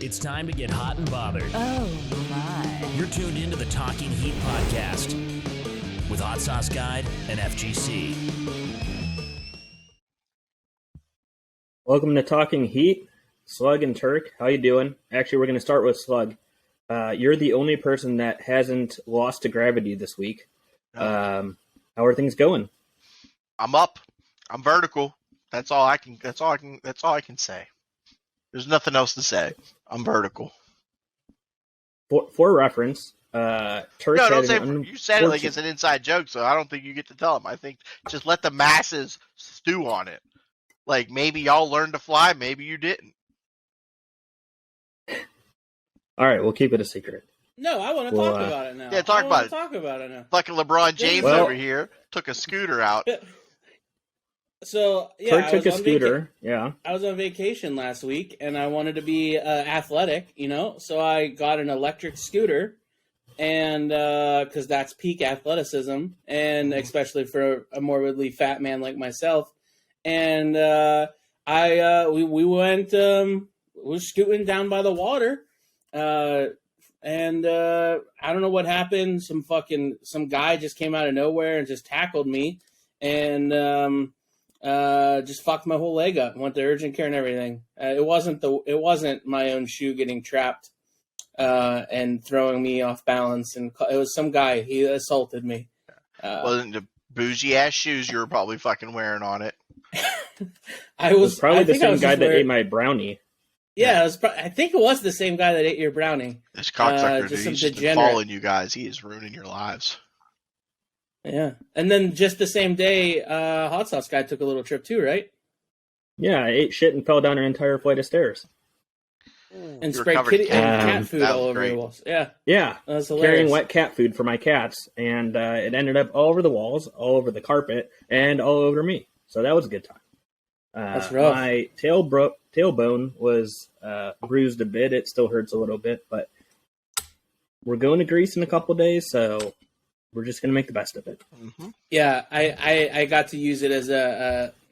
It's time to get hot and bothered. Oh, my. You're tuned into the Talking Heat podcast with Hot Sauce Guide and FGC. Welcome to Talking Heat. Slug and Turk, how you doing? Actually, we're going to start with Slug. You're the only person that hasn't lost to gravity this week. How are things going? I'm up. I'm vertical. That's all I can say. There's nothing else to say. I'm vertical. For reference, Turk No, don't had say. an You said it like it's an inside joke, so I don't think you get to tell them. I think just let the masses stew on it. Like maybe y'all learned to fly, maybe you didn't. All right, we'll keep it a secret. No, I want to talk about it now. Yeah, talk about it. Talk about it now. Fucking LeBron James over here took a scooter out. So yeah, Turk took a scooter. Yeah, I was on vacation last week, and I wanted to be athletic, So I got an electric scooter, and because that's peak athleticism, and especially for a morbidly fat man like myself. And we went we were scooting down by the water, and I don't know what happened. Some guy just came out of nowhere and just tackled me, and just fucked my whole leg up. Went to urgent care and everything. It wasn't my own shoe getting trapped and throwing me off balance, and it was some guy. He assaulted me. Wasn't the bougie ass shoes you were probably fucking wearing on it? it was probably the same guy that ate my brownie. Yeah, I think it was the same guy that ate your brownie. This cocksucker dude, he's just been following you guys. He is ruining your lives. Yeah, and then just the same day, Hot Sauce Guy took a little trip too, right? Yeah, I ate shit and fell down an entire flight of stairs. And sprayed kitty and cat food all over the walls. Yeah, that was hilarious. Carrying wet cat food for my cats, and it ended up all over the walls, all over the carpet, and all over me. So that was a good time. That's rough. My tailbone was bruised a bit. It still hurts a little bit, but we're going to Greece in a couple days, so we're just going to make the best of it. Mm-hmm. Yeah, I got to use it as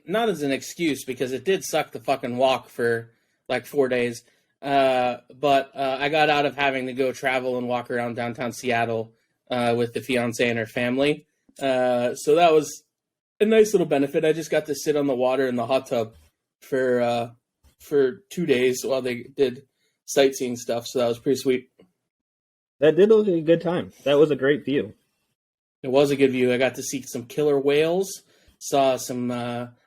not as an excuse, because it did suck the fucking walk for like 4 days. But I got out of having to go travel and walk around downtown Seattle with the fiance and her family. So that was a nice little benefit. I just got to sit on the water in the hot tub for 2 days while they did sightseeing stuff. So that was pretty sweet. That did look like a good time. That was a great view. It was a good view. I got to see some killer whales, saw some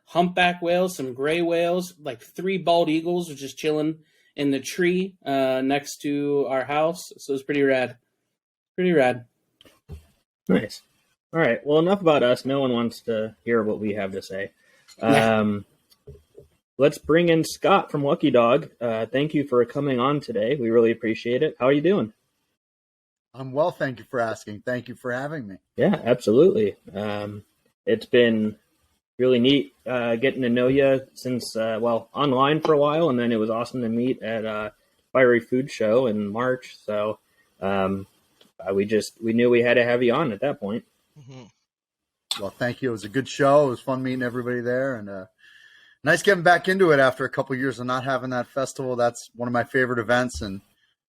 humpback whales, some gray whales, like 3 bald eagles were just chilling in the tree next to our house. So it was pretty rad. Pretty rad. Nice. All right. Well, enough about us. No one wants to hear what we have to say. Let's bring in Scott from Lucky Dog. Thank you for coming on today. We really appreciate it. How are you doing? I'm well, thank you for asking. Thank you for having me. Yeah, absolutely. It's been really neat getting to know you since, online for a while, and then it was awesome to meet at Fiery Food Show in March. So we knew we had to have you on at that point. Mm-hmm. Well, thank you. It was a good show. It was fun meeting everybody there, and nice getting back into it after a couple years of not having that festival. That's one of my favorite events, and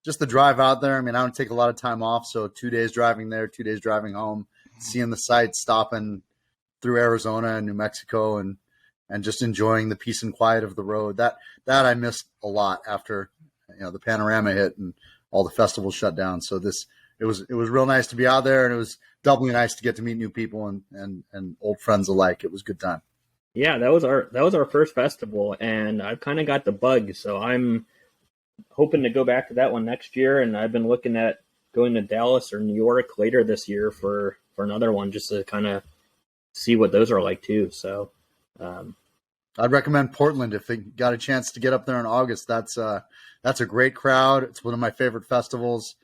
just the drive out there. I mean, I don't take a lot of time off, so 2 days driving there, 2 days driving home, seeing the sights, stopping through Arizona and New Mexico, and just enjoying the peace and quiet of the road. That I missed a lot after the panorama hit and all the festivals shut down. So it was real nice to be out there, and it was doubly nice to get to meet new people and old friends alike. It was a good time. Yeah, that was our first festival, and I've kind of got the bug, so I'm hoping to go back to that one next year. And I've been looking at going to Dallas or New York later this year for another one, just to kind of see what those are like too. So I'd recommend Portland if they got a chance to get up there in August. That's a great crowd. It's one of my favorite festivals.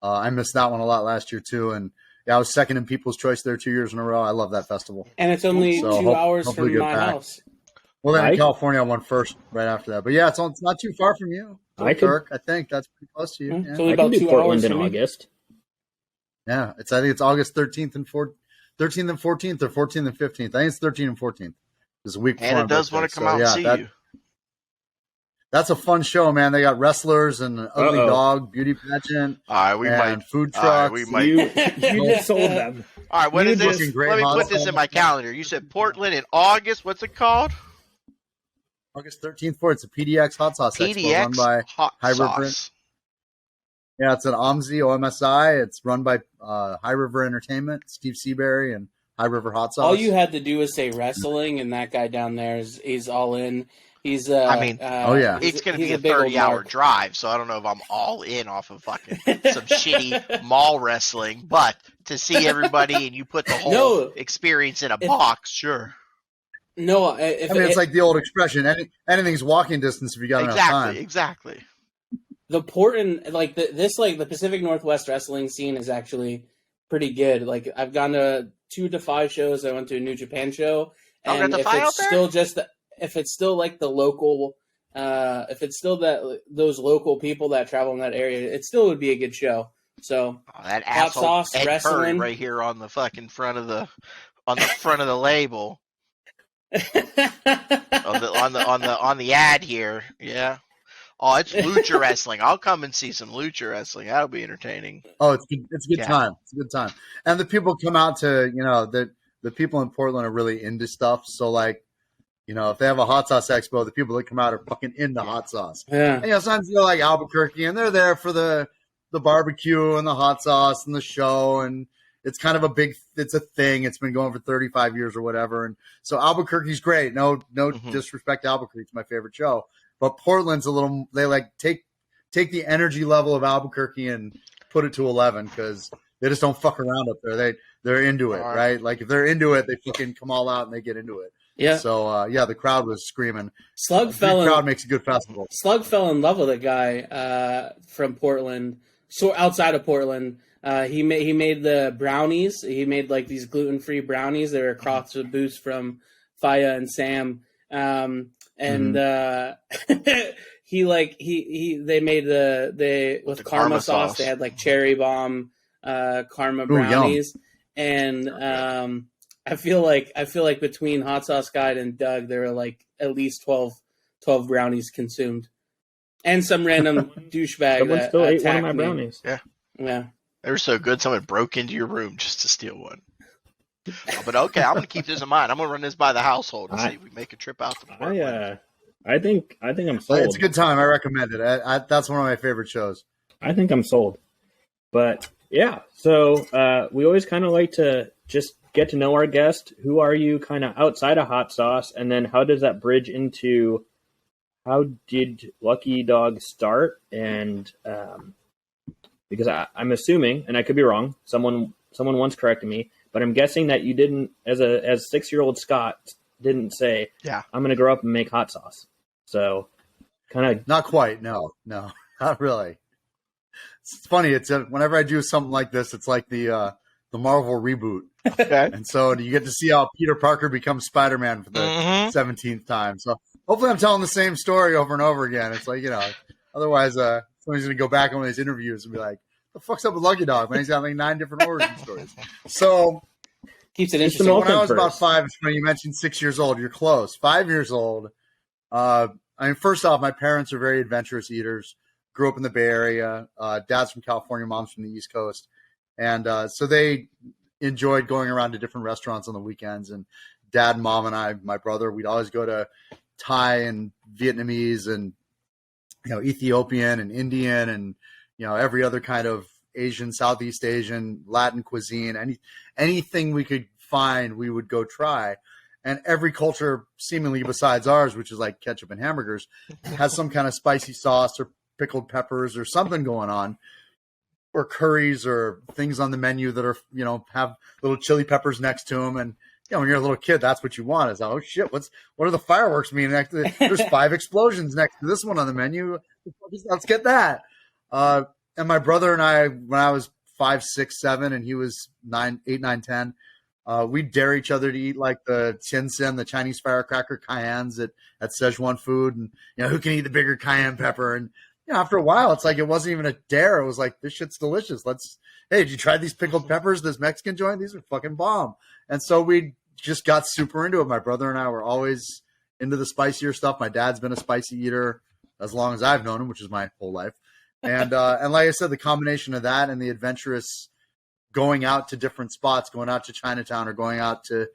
I missed that one a lot last year too, and I was second in People's Choice there 2 years in a row. I love that festival. And it's only 2 hours from my house. Well, then in California, I won first right after that. But yeah, it's not too far from you. Kirk, I think that's pretty close to you. Mm-hmm. Yeah. It's only I about can do 2 Portland hours in from me. August. Yeah, I think it's August 13th and 14th or 14th and 15th. I think it's 13th and 14th. It's a week before. Anna does want to come out and see you. that's a fun show, man. They got wrestlers and an ugly dog, beauty pageant, food trucks. We might. You just sold them. All right, what is this? Great Let me put hot this in my calendar. You said Portland in August. What's it called? August 13th, 4th. It's a PDX Hot Sauce Expo run by Hot High River. Sauce. Yeah, it's an OMSI. It's run by High River Entertainment, Steve Seabury, and High River Hot Sauce. All you had to do was say wrestling, and that guy down there is all in. He's it's going to be a 30-hour drive, so I don't know if I'm all in off of fucking some shitty mall wrestling, but to see everybody and you put the whole experience in a box, sure. No, it's like the old expression: anything's walking distance if you got enough time. Exactly. The Portland, the Pacific Northwest wrestling scene is actually pretty good. Like, I've gone to 2 to 5 shows. I went to a New Japan show, and if it's still like the local, if it's still those local people that travel in that area, it still would be a good show. So that hot asshole sauce Ed wrestling Curry right here on the fucking front of the label. on the ad here, yeah. Oh, it's lucha wrestling. I'll come and see some lucha wrestling. That'll be entertaining. Oh, it's a good time. It's a good time. And the people come out to, the people in Portland are really into stuff. So, like, if they have a hot sauce expo, the people that come out are fucking into hot sauce. Yeah. And, sometimes they're like Albuquerque, and they're there for the barbecue and the hot sauce and the show, and it's kind of it's a thing. It's been going for 35 years or whatever. And so Albuquerque's great. No disrespect to Albuquerque. It's my favorite show. But Portland's they like take the energy level of Albuquerque and put it to 11 because they just don't fuck around up there. They're into it, right? Like if they're into it, they fucking come all out and they get into it. Yeah. So the crowd was screaming. Crowd makes a good festival. Slug fell in love with a guy from Portland, so outside of Portland. He made the brownies. He made like these gluten-free brownies. They were cross the boost from Faya and Sam. They made with karma sauce. They had like cherry bomb karma brownies. And I feel like between Hot Sauce Guide and Doug, there were like at least 12 brownies consumed, and some random douchebag. Someone still ate one of my me. brownies. Yeah. They were so good, someone broke into your room just to steal one. But okay, I'm gonna keep this in mind. I'm gonna run this by the household and see if we make a trip out to Portland. I think I'm sold. It's a good time. I recommend it. That's one of my favorite shows. I think I'm sold. But yeah, so we always kind of like to just get to know our guest. Who are you kind of outside of hot sauce? And then how does that bridge into how did Lucky Dog start? And because I'm assuming, and I could be wrong, someone once corrected me, but I'm guessing that you didn't, as 6-year-old Scott, didn't say, I'm going to grow up and make hot sauce. So kind of. Not quite. No, not really. It's funny. It's whenever I do something like this, it's like the Marvel reboot. Okay. And so you get to see how Peter Parker becomes Spider-Man for the 17th time. So hopefully I'm telling the same story over and over again. It's like, otherwise somebody's going to go back on one of these interviews and be like, the fuck's up with Lucky Dog? Man, he's got like 9 different origin stories. So keeps it interesting. When I was about 5, it's funny you mentioned 6 years old. You're close. 5 years old. First off, my parents are very adventurous eaters. Grew up in the Bay Area. Dad's from California, mom's from the East Coast. And so they enjoyed going around to different restaurants on the weekends. And Dad, Mom, and I, my brother, we'd always go to Thai and Vietnamese and Ethiopian and Indian and every other kind of Asian, Southeast Asian, Latin cuisine. Anything we could find, we would go try. And every culture, seemingly besides ours, which is like ketchup and hamburgers, has some kind of spicy sauce or pickled peppers or something going on, or curries or things on the menu that are, have little chili peppers next to them. And, when you're a little kid, that's what you want is, oh shit, what are the fireworks mean? There's 5 explosions next to this one on the menu. Let's get that. And my brother and I, when I was 5, 6, 7, and he was 8, 9, 10, we'd dare each other to eat like the Chin-Sin, the Chinese firecracker cayennes at Szechuan food. And, who can eat the bigger cayenne pepper? And, after a while, it's like, it wasn't even a dare. It was like, this shit's delicious. Hey, did you try these pickled peppers? This Mexican joint? These are fucking bomb. And so we just got super into it. My brother and I were always into the spicier stuff. My dad's been a spicy eater as long as I've known him, which is my whole life. And like I said, the combination of that and the adventurous going out to different spots, going out to Chinatown or going out to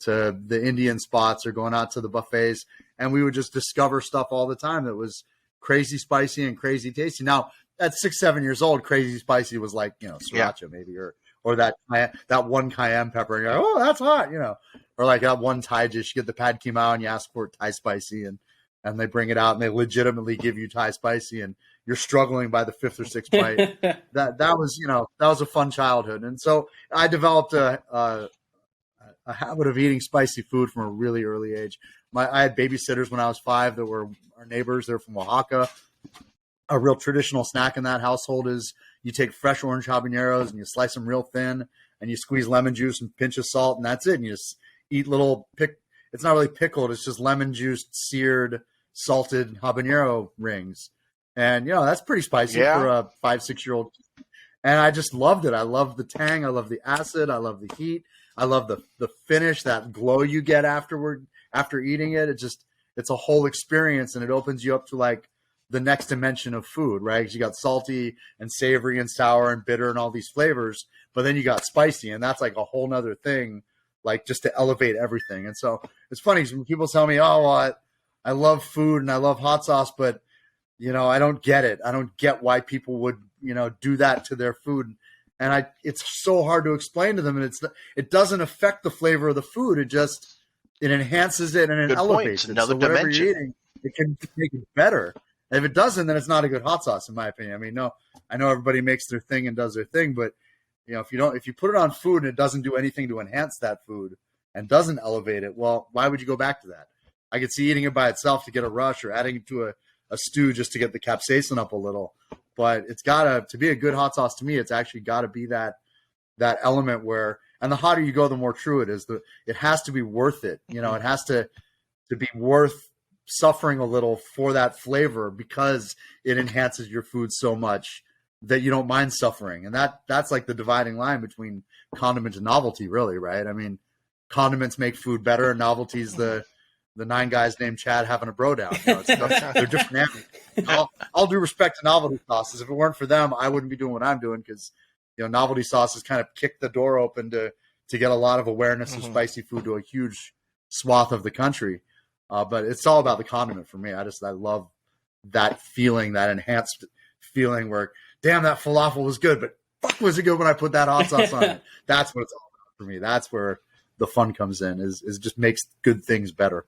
the Indian spots or going out to the buffets. And we would just discover stuff all the time that was crazy spicy and crazy tasty. Now, at 6-7 years old, crazy spicy was like, sriracha maybe, or that one cayenne pepper. And you're like, oh, that's hot, or like that one Thai dish. You get the pad kee mao and you ask for Thai spicy, and they bring it out and they legitimately give you Thai spicy, and you're struggling by the 5th or 6th bite. that was a fun childhood, and so I developed a habit of eating spicy food from a really early age. I had babysitters when I was 5 that were our neighbors. They're from Oaxaca. A real traditional snack in that household is you take fresh orange habaneros and you slice them real thin and you squeeze lemon juice and pinch of salt, and that's it. And you just eat it's not really pickled. It's just lemon juiced, seared, salted habanero rings. And, that's pretty spicy for a 5-6-year-old. And I just loved it. I love the tang. I love the acid. I love the heat. I love the finish, that glow you get afterward after eating it. It's a whole experience, and it opens you up to like the next dimension of food, right? Because you got salty and savory and sour and bitter and all these flavors, but then you got spicy, and that's like a whole nother thing, like just to elevate everything. And so it's funny when people tell me, oh, well, I love food and I love hot sauce, but I don't get it. I don't get why people would, do that to their food. And it's so hard to explain to them. And it doesn't affect the flavor of the food. It enhances it and it elevates it. Another so whatever dimension. you're eating, it can make it better. And if it doesn't, then it's not a good hot sauce, in my opinion. I mean, no, I know everybody makes their thing and does their thing, but if you put it on food and it doesn't do anything to enhance that food and doesn't elevate it, well, why would you go back to that? I could see eating it by itself to get a rush, or adding it to a stew just to get the capsaicin up a little. But it's to be a good hot sauce to me, it's actually got to be that element where, and the hotter you go, the more true it is. It has to be worth it. It has to be worth suffering a little for that flavor, because it enhances your food so much that you don't mind suffering. And that's like the dividing line between condiment and novelty, really, right? I mean, condiments make food better, and novelty's the 9 guys named Chad having a bro down. They're different animals. All due respect to novelty sauces. If it weren't for them, I wouldn't be doing what I'm doing, because novelty sauces kind of kicked the door open to get a lot of awareness of spicy food to a huge swath of the country. But it's all about the condiment for me. I love that feeling, that enhanced feeling where, damn, that falafel was good, but fuck, was it good when I put that hot sauce on it? That's what it's all about for me. That's where the fun comes in, is just makes good things better.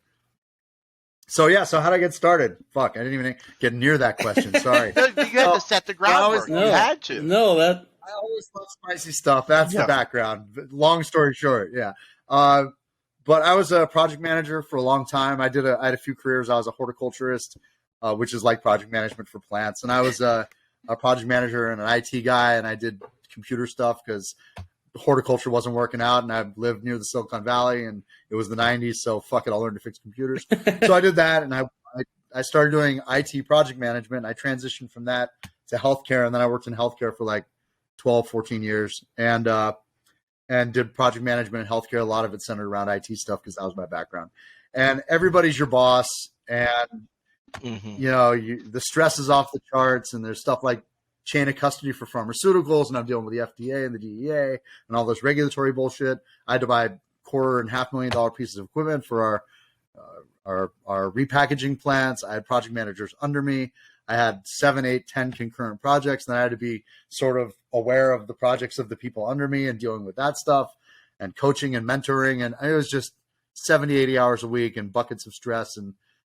So how'd I get started? Fuck, I didn't even get near that question. Sorry. You had to set the groundwork. You had to. No, I always love spicy stuff. That's the background. Long story short, yeah. But I was a project manager for a long time. I had a few careers. I was a horticulturist, which is like project management for plants. And I was a project manager and an IT guy, and I did computer stuff because horticulture wasn't working out, and I lived near the Silicon Valley, and it was the 90s, so fuck it, I'll learn to fix computers. So I did that, and I started doing IT project management. I transitioned from that to healthcare, and then I worked in healthcare for like 12, 14 years, and did project management in healthcare. A lot of it centered around IT stuff because that was my background. And everybody's your boss, and the stress is off the charts, and there's stuff like chain of custody for pharmaceuticals, and I'm dealing with the FDA and the DEA and all this regulatory bullshit. I had to buy $250,000 and $500,000 pieces of equipment for our repackaging plants. I had project managers under me. I had 7, 8, 10 concurrent projects, and I had to be sort of aware of the projects of the people under me and dealing with that stuff and coaching and mentoring. And it was just 70, 80 hours a week and buckets of stress. And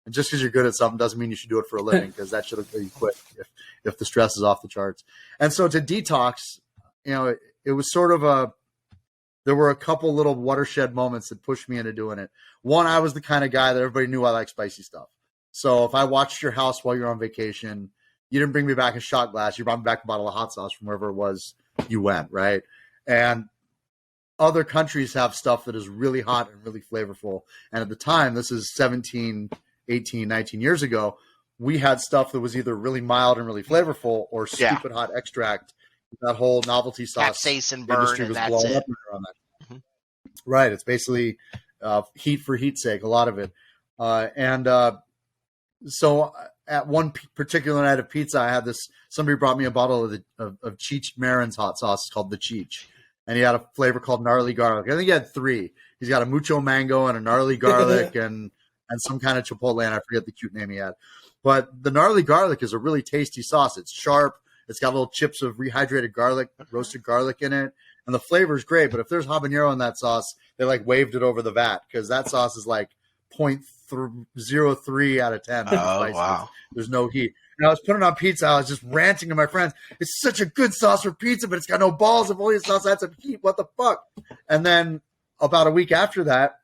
just because you're good at something doesn't mean you should do it for a living, because that should have you quit if the stress is off the charts. And so to detox, it was sort of there were a couple little watershed moments that pushed me into doing it. One, I was the kind of guy that everybody knew I liked spicy stuff. So if I watched your house while you're on vacation, you didn't bring me back a shot glass. You brought me back a bottle of hot sauce from wherever it was you went, right? And other countries have stuff that is really hot and really flavorful. And at the time, this is 17, 18, 19 years ago, we had stuff that was either really mild and really flavorful or stupid hot extract. That whole novelty sauce capsaicin burn, and that's blowing it. Up around that. Mm-hmm. Right. It's basically heat for heat's sake, a lot of it. So at one particular night of pizza, I had somebody brought me a bottle of Cheech Marin's hot sauce called the Cheech. And he had a flavor called gnarly garlic. I think he had 3. He's got a mucho mango and a gnarly garlic and some kind of chipotle, and I forget the cute name he had. But the gnarly garlic is a really tasty sauce. It's sharp. It's got little chips of rehydrated garlic, roasted garlic in it. And the flavor is great. But if there's habanero in that sauce, they like waved it over the vat because that sauce is like 0.03 out of 10. Wow. There's no heat. And I was putting on pizza. I was just ranting to my friends. It's such a good sauce for pizza, but it's got no balls. If only the sauce had some heat. What the fuck? And then about a week after that,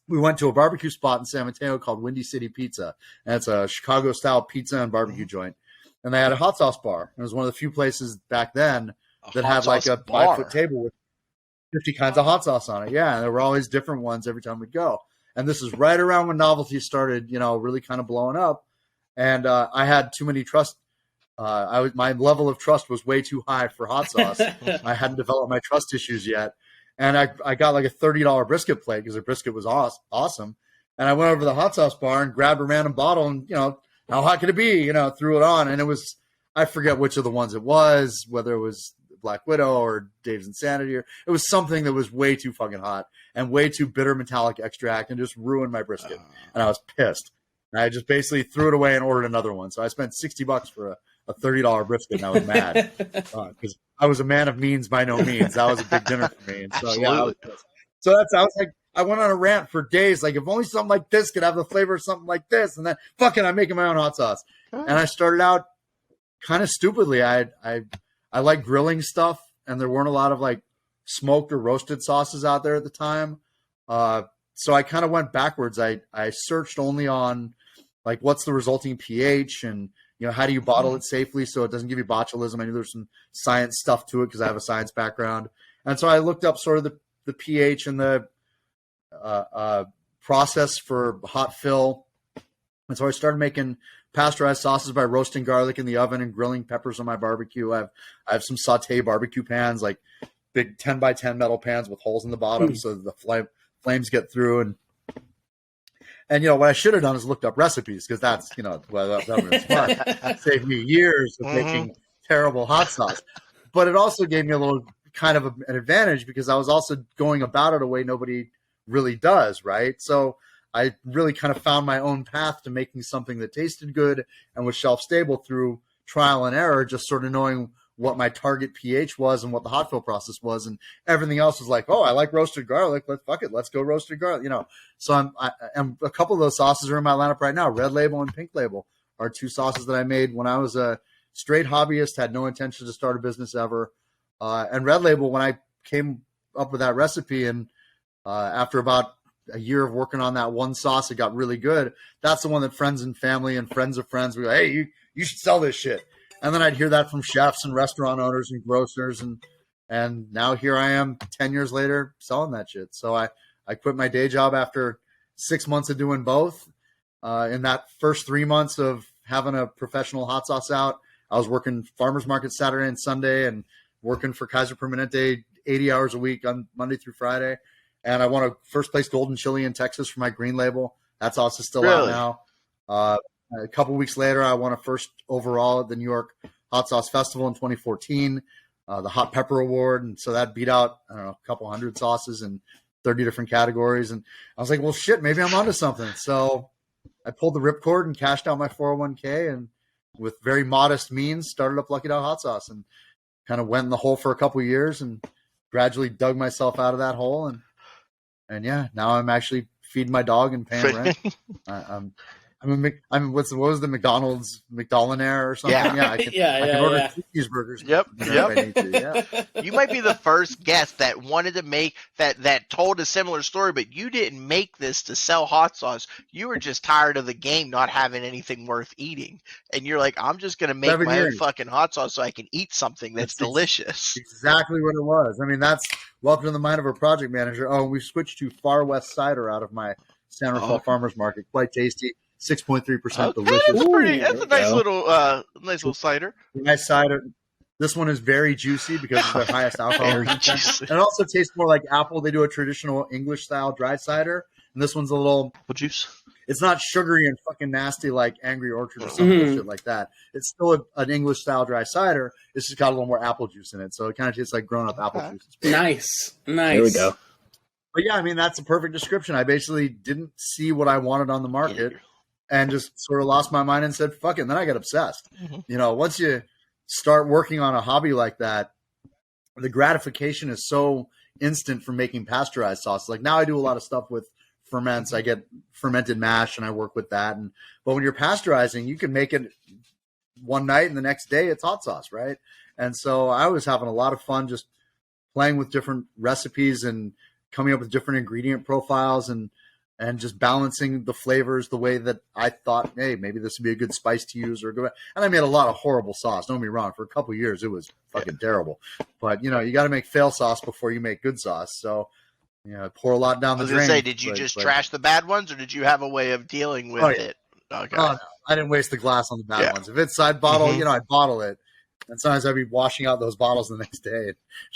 we went to a barbecue spot in San Mateo called Windy City Pizza. And it's a Chicago-style pizza and barbecue joint. And they had a hot sauce bar. It was one of the few places back then that had like a 5-foot table with 50 kinds of hot sauce on it. Yeah, and there were always different ones every time we'd go. And this is right around when novelty started, really kind of blowing up. And I had too many trust. My level of trust was way too high for hot sauce. I hadn't developed my trust issues yet. And I got like a $30 brisket plate because the brisket was awesome. And I went over to the hot sauce bar and grabbed a random bottle and, how hot could it be? Threw it on. And it was, I forget which of the ones it was, whether it was Black Widow or Dave's Insanity, or it was something that was way too fucking hot and way too bitter metallic extract and just ruined my brisket. And I was pissed. And I just basically threw it away and ordered another one. So I spent $60 for a $30 brisket, and I was mad because I was a man of means by no means. That was a big dinner for me. And so yeah, I was pissed. So I was like, I went on a rant for days. Like, if only something like this could have the flavor of something like this, and then fucking I'm making my own hot sauce. And I started out kind of stupidly. I like grilling stuff, and there weren't a lot of like smoked or roasted sauces out there at the time. So I kind of went backwards. I searched only on like what's the resulting pH and how do you bottle it safely so it doesn't give you botulism. I knew there's some science stuff to it because I have a science background, and so I looked up sort of the pH and the process for hot fill, and so I started making pasteurized sauces by roasting garlic in the oven and grilling peppers on my barbecue. I have some saute barbecue pans, like big 10 by 10 metal pans with holes in the bottom so the flames get through. And what I should have done is looked up recipes because that's, that was smart. Saved me years of making terrible hot sauce. But it also gave me a little kind of an advantage because I was also going about it a way nobody really does, right? So I really kind of found my own path to making something that tasted good and was shelf stable through trial and error, just sort of knowing what my target pH was and what the hot fill process was, and everything else was like, oh, I like roasted garlic. Let's go roasted garlic. So I'm a couple of those sauces are in my lineup right now. Red Label and Pink Label are 2 sauces that I made when I was a straight hobbyist, had no intention to start a business ever. And Red Label, when I came up with that recipe, and after about a year of working on that one sauce, it got really good. That's the one that friends and family and friends of friends were like, hey, you should sell this shit. And then I'd hear that from chefs and restaurant owners and grocers. And now here I am 10 years later selling that shit. So I quit my day job after 6 months of doing both. In that first 3 months of having a professional hot sauce out, I was working farmers market Saturday and Sunday and working for Kaiser Permanente 80 hours a week on Monday through Friday. And I won a first place golden chili in Texas for my green label. That sauce is still out now. A couple weeks later, I won a first overall at the New York Hot Sauce Festival in 2014, the Hot Pepper Award. And so that beat out, a couple hundred sauces in 30 different categories. And I was like, well, shit, maybe I'm onto something. So I pulled the ripcord and cashed out my 401k, and with very modest means, started up Lucky Dog Hot Sauce and kind of went in the hole for a couple of years and gradually dug myself out of that hole. And yeah, now I'm actually feeding my dog and paying rent. what was the McDonald's McDollinaire or something? Yeah, I can order 2 cheeseburgers. Yep. I need to, yeah. You might be the first guest that wanted to make that told a similar story, but you didn't make this to sell hot sauce. You were just tired of the game not having anything worth eating, and you're like, I'm just gonna make my own fucking hot sauce so I can eat something that's delicious. Exactly what it was. I mean, that's welcome to the mind of our project manager. Oh, we switched to Far West cider out of my San Rafael Farmers Market. Quite tasty. 6.3% delicious. That's a nice little cider. Nice cider. This one is very juicy because it's their highest alcohol content. And it also tastes more like apple. They do a traditional English style dry cider, and this one's a little apple juice. it's not sugary and fucking nasty like Angry Orchard or some bullshit like that. It's still an English style dry cider. It's just got a little more apple juice in it, so it kind of tastes like grown up apple juice. Nice. There we go. But yeah, I mean, that's a perfect description. I basically didn't see what I wanted on the market and just sort of lost my mind and said, fuck it. And then I got obsessed. You know, once you start working on a hobby like that, the gratification is so instant from making pasteurized sauce. Like now I do a lot of stuff with ferments. I get fermented mash and I work with that. But when you're pasteurizing, you can make it one night and the next day it's hot sauce, right? And so I was having a lot of fun just playing with different recipes and coming up with different ingredient profiles and just balancing the flavors the way that I thought, hey, maybe this would be a good spice to use or good. And I made a lot of horrible sauce. Don't get me wrong. For a couple of years, it was fucking terrible. But, you know, you got to make fail sauce before you make good sauce. So, you know, pour a lot down the drain. I was going to say, did you just trash the bad ones or did you have a way of dealing with it? Okay. Oh, no. I didn't waste the glass on the bad ones. If it's side bottle, you know, I'd bottle it. And sometimes I'd be washing out those bottles the next day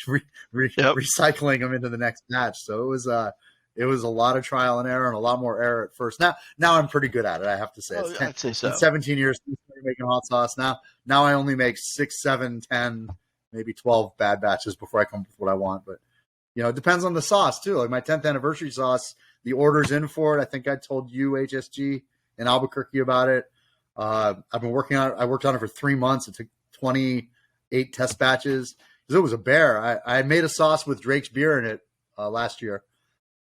and recycling them into the next batch. So it was a lot of trial and error and a lot more error at first. Now I'm pretty good at it, I have to say. I'd say so. 17 years since I started making hot sauce. Now I only make 6, 7, 10, maybe 12 bad batches before I come up with what I want. But, you know, it depends on the sauce, too. Like my 10th anniversary sauce, the order's in for it. I think I told you, HSG, in Albuquerque about it. I worked on it for 3 months. It took 28 test batches. It was a bear. I made a sauce with Drake's beer in it last year.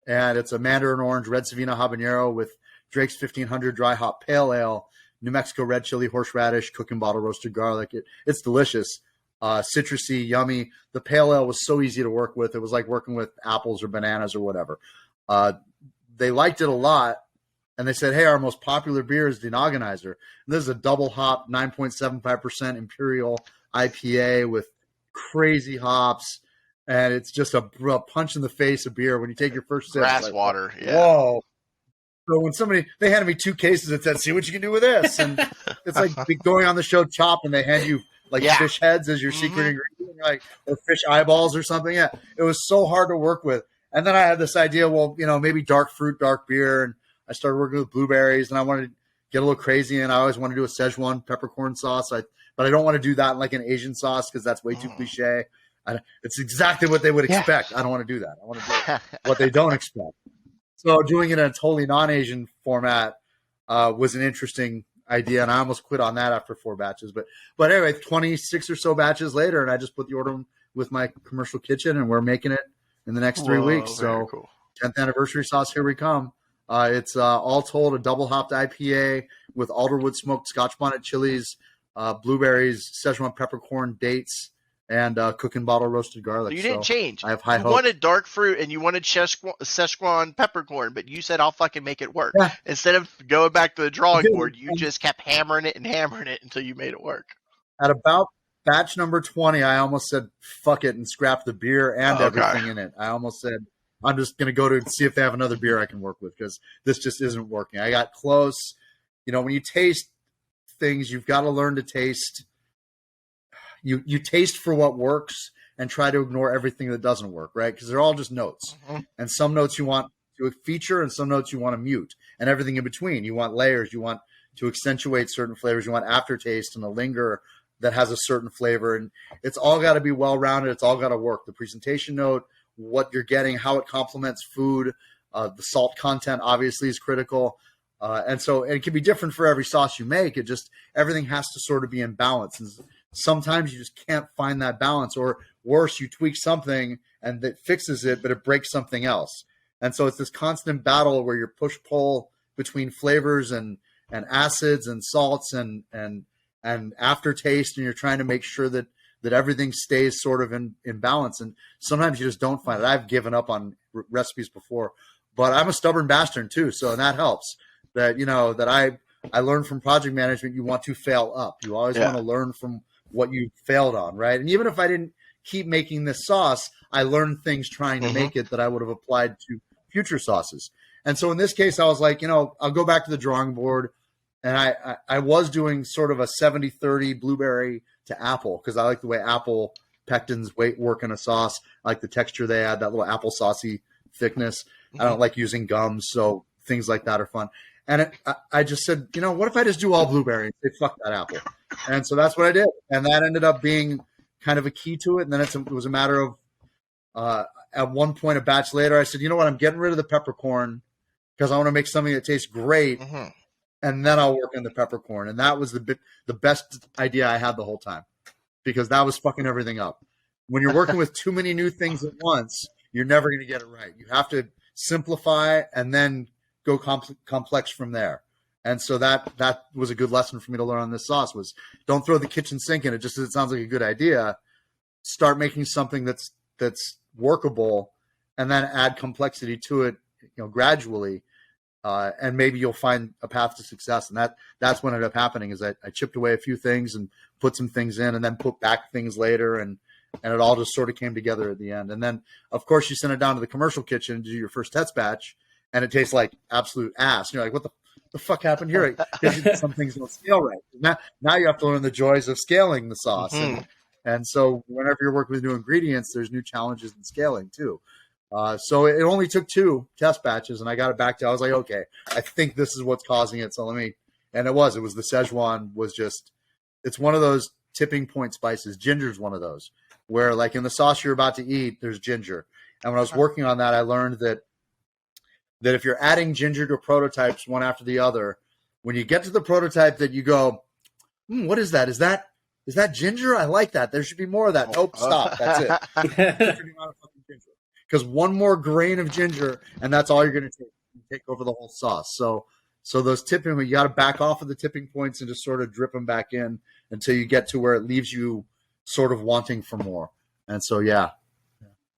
And it's a mandarin orange red Savina habanero with Drake's 1500 dry hop pale ale, New Mexico red chili, horseradish, cooking bottle roasted garlic. It's delicious, citrusy, yummy. The pale ale was so easy to work with. It was like working with apples or bananas or whatever. They liked it a lot, and they said, hey, our most popular beer is the Organizer. And this is a double hop, 9.75% Imperial IPA with crazy hops. And it's just a punch in the face of beer when you take your first sip. Grass water, yeah. Whoa. So when they handed me 2 cases and said, see what you can do with this. And it's like going on the show Chopped and they hand you like fish heads as your secret ingredient, like, or fish eyeballs or something. Yeah, it was so hard to work with. And then I had this idea, well, you know, maybe dark fruit, dark beer. And I started working with blueberries and I wanted to get a little crazy. And I always wanted to do a Szechuan peppercorn sauce. But I don't want to do that like an Asian sauce because that's way too cliche. It's exactly what they would expect. I don't want to do that. I want to do what they don't expect. So doing it in a totally non-Asian format was an interesting idea, and I almost quit on that after 4 batches. But anyway, 26 or so batches later, and I just put the order with my commercial kitchen, and we're making it in the next 3 weeks. So cool. 10th anniversary sauce, here we come. It's all told a double hopped IPA with alderwood smoked Scotch bonnet chilies, blueberries, Szechuan peppercorn, dates, and cooking bottle roasted garlic. So you didn't change. I have high hopes. You wanted dark fruit and you wanted Szechuan peppercorn, but you said I'll fucking make it work. Yeah. Instead of going back to the drawing board, you just kept hammering it until you made it work. At about batch number 20, I almost said fuck it and scrap the beer and everything in it. I almost said I'm just going to go to see if they have another beer I can work with because this just isn't working. I got close. You know, when you taste things, you've got to learn to taste. You taste for what works and try to ignore everything that doesn't work, right? Because they're all just notes. And some notes you want to feature and some notes you want to mute and everything in between. You want layers. You want to accentuate certain flavors. You want aftertaste and a linger that has a certain flavor. And it's all got to be well-rounded. It's all got to work. The presentation note, what you're getting, how it complements food, the salt content obviously is critical. And it can be different for every sauce you make. Everything has to sort of be in balance. And sometimes you just can't find that balance, or worse, you tweak something and that fixes it, but it breaks something else. And so it's this constant battle where you're push-pull between flavors and acids and salts and aftertaste, and you're trying to make sure that everything stays sort of in balance. And sometimes you just don't find it. I've given up on recipes before, but I'm a stubborn bastard too. So that helps that I learned from project management. You want to fail up. You always want to learn from what you failed on, right? And even if I didn't keep making this sauce, I learned things trying to make it that I would have applied to future sauces. And so in this case, I was like, I'll go back to the drawing board. And I was doing sort of a 70-30 blueberry to apple because I like the way apple pectins work in a sauce. I like the texture they add, that little apple saucy thickness. I don't like using gums, so things like that are fun. And I just said, what if I just do all blueberry? They fuck that apple. And so that's what I did. And that ended up being kind of a key to it. And then it was a matter of, at one point, a batch later, I said, you know what? I'm getting rid of the peppercorn because I want to make something that tastes great. Mm-hmm. And then I'll work on the peppercorn. And that was the best idea I had the whole time because that was fucking everything up. When you're working with too many new things at once, you're never going to get it right. You have to simplify and then go complex from there. And so that was a good lesson for me to learn on this sauce was don't throw the kitchen sink in it just as it sounds like a good idea. Start making something that's workable and then add complexity to it, gradually. And maybe you'll find a path to success. And that's what ended up happening is I chipped away a few things and put some things in and then put back things later. And it all just sort of came together at the end. And then, of course, you send it down to the commercial kitchen to do your first test batch, and it tastes like absolute ass. You're like, what the fuck happened here? Because some things don't scale right. Now you have to learn the joys of scaling the sauce. Mm-hmm. And so whenever you're working with new ingredients, there's new challenges in scaling too. So it only took 2 test batches, and I got it back to, I was like, okay, I think this is what's causing it. So and it was the Szechuan was just, it's one of those tipping point spices. Ginger's one of those where like in the sauce you're about to eat, there's ginger. And when I was working on that, I learned that if you're adding ginger to prototypes one after the other, when you get to the prototype that you go, what is that? Is that ginger? I like that. There should be more of that. Nope, stop. That's it. Because one more grain of ginger, and that's all you're going to take over the whole sauce. So those tipping, you got to back off of the tipping points and just sort of drip them back in until you get to where it leaves you sort of wanting for more. And so, yeah.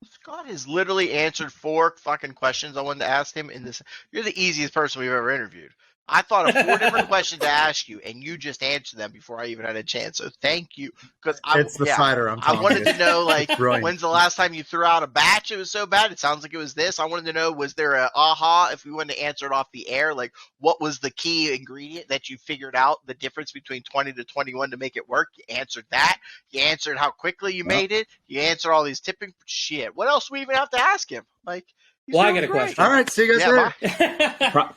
Scott has literally answered 4 fucking questions I wanted to ask him in this. You're the easiest person we've ever interviewed. I thought of 4 different questions to ask you, and you just answered them before I even had a chance. So thank you. Because it's the cider. I wanted to know, like, when's the last time you threw out a batch? It was so bad. It sounds like it was this. I wanted to know, was there a aha? If we wanted to answer it off the air, like, what was the key ingredient that you figured out the difference between 20 to 21 to make it work? You answered that. You answered how quickly you made it. You answered all these tipping shit. What else do we even have to ask him? Like, well, I got a question. All right, see you guys later.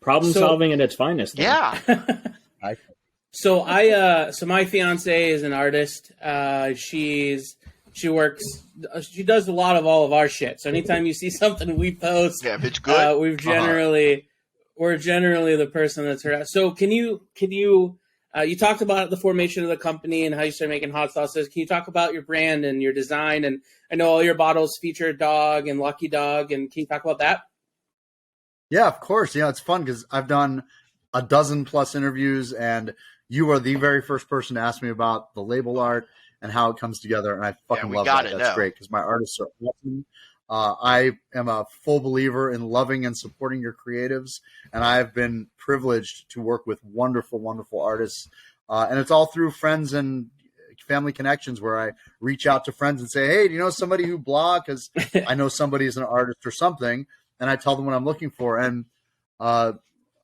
Problem solving at its finest. Then. Yeah. So my fiance is an artist. She does a lot of all of our shit. So anytime you see something we post, if it's good, we're generally the person that's her. So can you you talked about the formation of the company and how you started making hot sauces. Can you talk about your brand and your design? And I know all your bottles feature a dog and Lucky Dog. And can you talk about that? Yeah, of course. Yeah, it's fun because I've done a dozen plus interviews, and you are the very first person to ask me about the label art and how it comes together, and I fucking love that. That's great because my artists are awesome. I am a full believer in loving and supporting your creatives, and I've been privileged to work with wonderful, wonderful artists, and it's all through friends and family connections where I reach out to friends and say, hey, do you know somebody who blah? Because I know somebody is an artist or something. And I tell them what I'm looking for. And I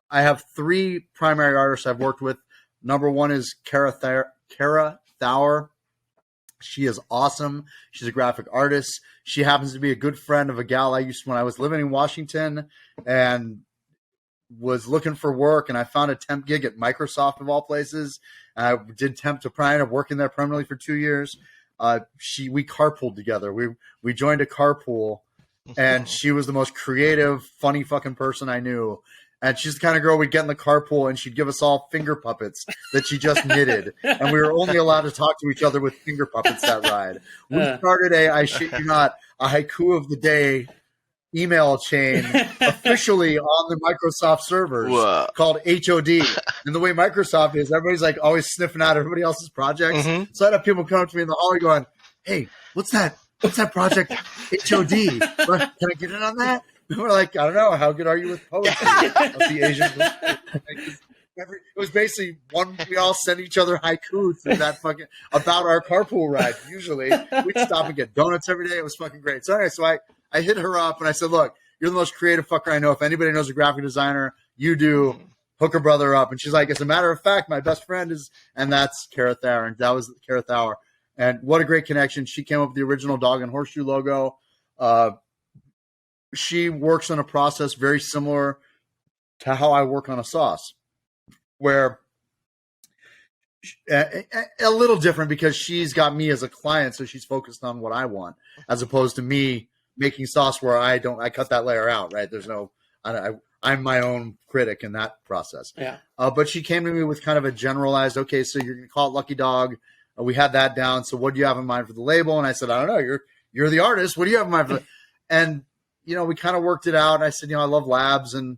have 3 primary artists I've worked with. Number 1 is Kara Thauer. She is awesome. She's a graphic artist. She happens to be a good friend of a gal I used to when I was living in Washington and was looking for work. And I found a temp gig at Microsoft of all places. And I did temp to Prime of working there permanently for 2 years. We carpooled together. We joined a carpool. And she was the most creative, funny fucking person I knew. And she's the kind of girl we'd get in the carpool and she'd give us all finger puppets that she just knitted. And we were only allowed to talk to each other with finger puppets that ride. We started I shit you not, a haiku of the day email chain officially on the Microsoft servers called HOD. And the way Microsoft is, everybody's like always sniffing out everybody else's projects. Mm-hmm. So I'd have people come up to me in the hallway going, hey, what's that project? HOD. Can I get in on that? And we're like, I don't know. How good are you with poetry? Of the Asian. It was basically we all send each other haiku through that fucking about our carpool ride. Usually we'd stop and get donuts every day. It was fucking great. So anyway, I hit her up and I said, look, you're the most creative fucker I know. If anybody knows a graphic designer, you do. Hook her brother up. And she's like, as a matter of fact, my best friend is, and that's Kara Thauer. And that was Kara Thauer. And what a great connection. She came up with the original dog and horseshoe logo. She works on a process very similar to how I work on a sauce, where a little different because she's got me as a client, so she's focused on what I want, as opposed to me making sauce where I cut that layer out, right? There's no, I'm my own critic in that process. Yeah. But she came to me with kind of a generalized, okay, so you're going to call it Lucky Dog. We had that down. So what do you have in mind for the label? And I said, I don't know. You're the artist. What do you have in mind for the? And, we kind of worked it out. And I said, I love labs. And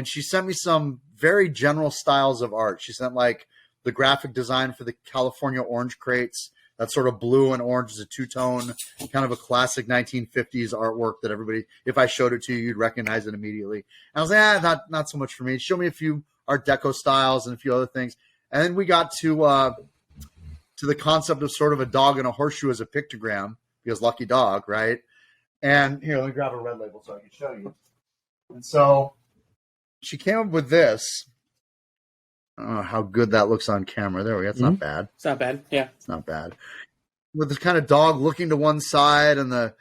she sent me some very general styles of art. She sent like the graphic design for the California orange crates. That sort of blue and orange is a two-tone, kind of a classic 1950s artwork that everybody, if I showed it to you, you'd recognize it immediately. And I was like, not so much for me. Show me a few Art Deco styles and a few other things. And then we got to the concept of sort of a dog and a horseshoe as a pictogram, because Lucky Dog, right? And here, let me grab a red label so I can show you. And so she came up with this. I don't know how good that looks on camera. There we go. It's not bad. It's not bad. Yeah. It's not bad. With this kind of dog looking to one side and the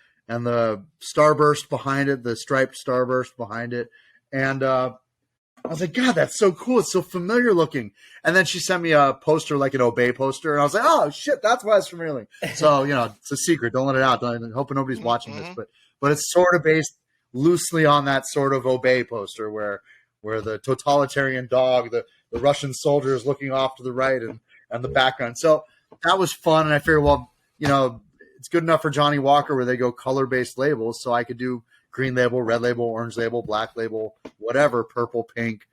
starburst behind it, the striped starburst behind it. And I was like, God, that's so cool. It's so familiar looking. And then she sent me a poster, like an Obey poster. And I was like, oh, shit, that's why it's familiar. So, it's a secret. Don't let it out. I'm hoping nobody's watching this. But it's sort of based loosely on that sort of Obey poster where the totalitarian dog, the Russian soldier is looking off to the right and the background. So that was fun. And I figured, well, it's good enough for Johnny Walker where they go color-based labels. So I could do green label, red label, orange label, black label, whatever, purple, pink,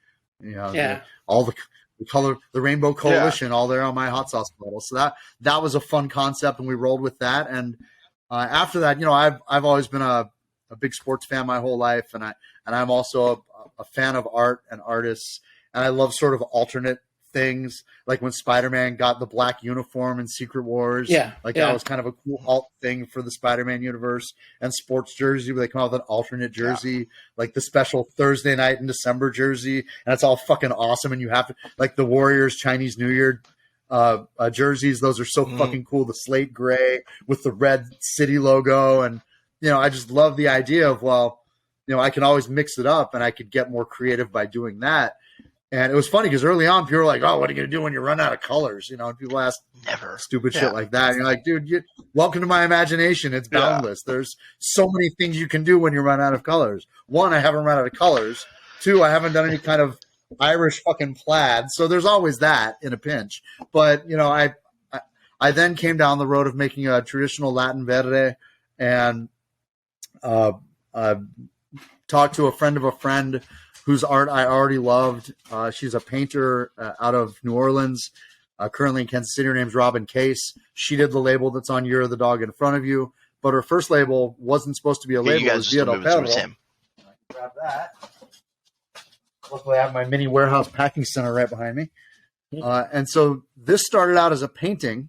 all the color, the Rainbow Coalition, all there on my hot sauce bottle. So that was a fun concept, and we rolled with that. And after that, I've always been a big sports fan my whole life, and I'm also a fan of art and artists, and I love sort of alternate things, like when Spider-Man got the black uniform in Secret Wars. That was kind of a cool alt thing for the Spider-Man universe. And sports jersey, where they come out with an alternate jersey, like the special Thursday night in December jersey, and it's all fucking awesome. And you have to, like, the Warriors Chinese New Year jerseys, those are so fucking cool. The slate gray with the red city logo, and I just love the idea of, well, I can always mix it up, and I could get more creative by doing that. And it was funny because early on, people were like, oh, what are you going to do when you run out of colors? And people ask stupid shit like that. And you're like, dude, welcome to my imagination. It's boundless. There's so many things you can do when you run out of colors. One, I haven't run out of colors. Two, I haven't done any kind of Irish fucking plaid. So there's always that in a pinch. But, I then came down the road of making a traditional Latin verde and talked to a friend of a friend whose art I already loved. She's a painter out of New Orleans, currently in Kansas City. Her name's Robin Case. She did the label that's on You're the Dog in front of you, but her first label wasn't supposed to be a label. It was Via del Perro. I can grab that. Luckily, I have my mini warehouse packing center right behind me. And so this started out as a painting.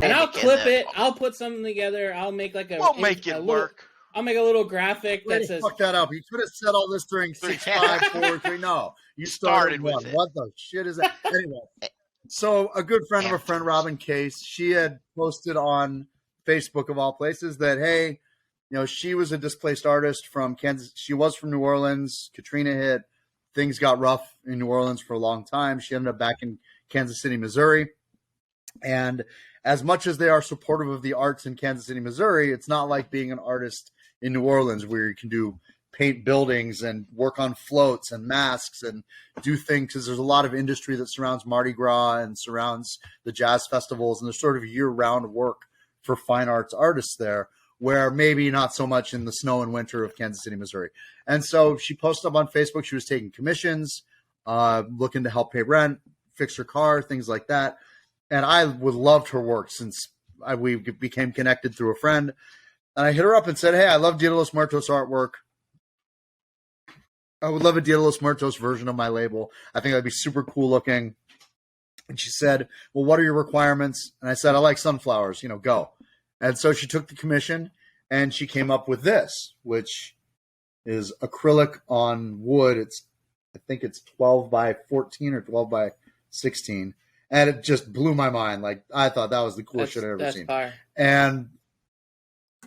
And I'll clip it. I'll put something together. I'll make like a. We'll make it work. I'll make a little graphic that says. Fuck that up. You could have said all this during 6, 5, 4, 3. No, you started with it. What the shit is that? Anyway, so a good friend of a friend, Robin Case, she had posted on Facebook of all places that, hey, she was a displaced artist from Kansas. She was from New Orleans. Katrina hit. Things got rough in New Orleans for a long time. She ended up back in Kansas City, Missouri, and as much as they are supportive of the arts in Kansas City, Missouri, it's not like being an artist in New Orleans where you can do paint buildings and work on floats and masks and do things, because there's a lot of industry that surrounds Mardi Gras and surrounds the jazz festivals, and there's sort of year-round work for fine arts artists there, where maybe not so much in the snow and winter of Kansas City, Missouri. And so she posted up on Facebook. She was taking commissions, looking to help pay rent, fix her car, things like that. And I would loved her work since we became connected through a friend. And I hit her up and said, hey, I love Dia de los Muertos artwork. I would love a Dia de los Muertos version of my label. I think that'd be super cool looking. And she said, well, what are your requirements? And I said, I like sunflowers, go. And so she took the commission and she came up with this, which is acrylic on wood. I think it's 12 by 14 or 12 by 16. And it just blew my mind. Like, I thought that was the coolest shit I've ever seen. Fire. And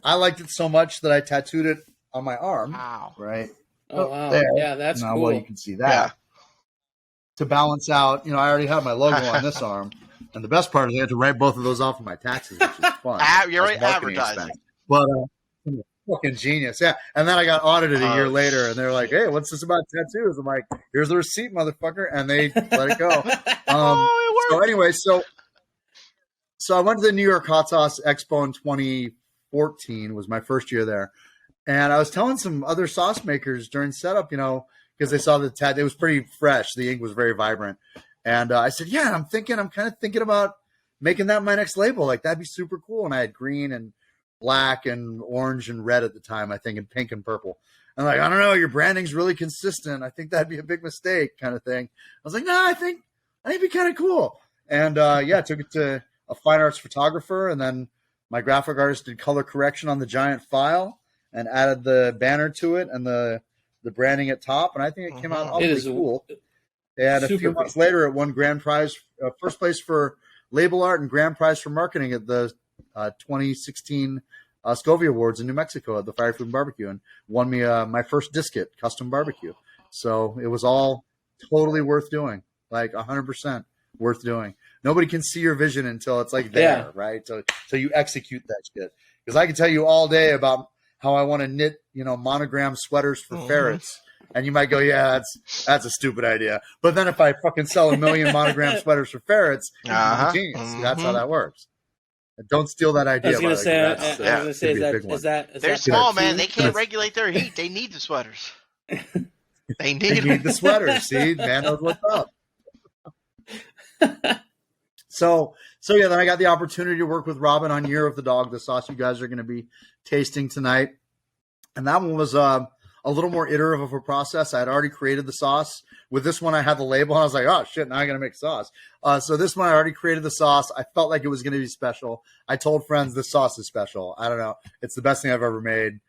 I liked it so much that I tattooed it on my arm. Wow. Right. Oh, wow. There. Yeah, that's cool. Well, you can see that. Yeah. To balance out, I already have my logo on this arm. And the best part is I had to write both of those off of my taxes, which is fun. You're right, advertising. But fucking genius. Yeah. And then I got audited a year later, and they're like, hey, what's this about tattoos? I'm like, here's the receipt, motherfucker. And they let it go. So anyway, so I went to the New York Hot Sauce Expo in 2014, was my first year there. And I was telling some other sauce makers during setup, because they saw the tattoo. It was pretty fresh. The ink was very vibrant. And I said, yeah, I'm kind of thinking about making that my next label. Like, that'd be super cool. And I had green and black and orange and red at the time, I think, and pink and purple. And like, I don't know, your branding's really consistent. I think that'd be a big mistake, kind of thing. I was like, no, I think it'd be kind of cool. And took it to a fine arts photographer, and then my graphic artist did color correction on the giant file and added the banner to it and the branding at top. And I think it came out awfully cool. And a few months later, it won grand prize, first place for label art and grand prize for marketing at the 2016 Scovie Awards in New Mexico at the Fire Food and Barbecue, and won me my first Brisket custom barbecue. So it was all totally worth doing, like 100% worth doing. Nobody can see your vision until it's like there, right? So you execute that shit. Because I can tell you all day about how I want to knit, monogram sweaters for ferrets. And you might go, yeah, that's a stupid idea. But then if I fucking sell 1 million monogram sweaters for ferrets, I'm a genius. That's how that works. Don't steal that idea. I was going to say, is that they're small, man. They can't regulate their heat. They need the sweaters. They need the sweaters. See, man knows what's up. So then I got the opportunity to work with Robin on Year of the Dog, the sauce you guys are going to be tasting tonight. And that one was a little more iterative of a process. I had already created the sauce. With this one, I had the label, and I was like, oh, shit, now I got to make sauce. So this one, I already created the sauce. I felt like it was going to be special. I told friends this sauce is special. I don't know. It's the best thing I've ever made.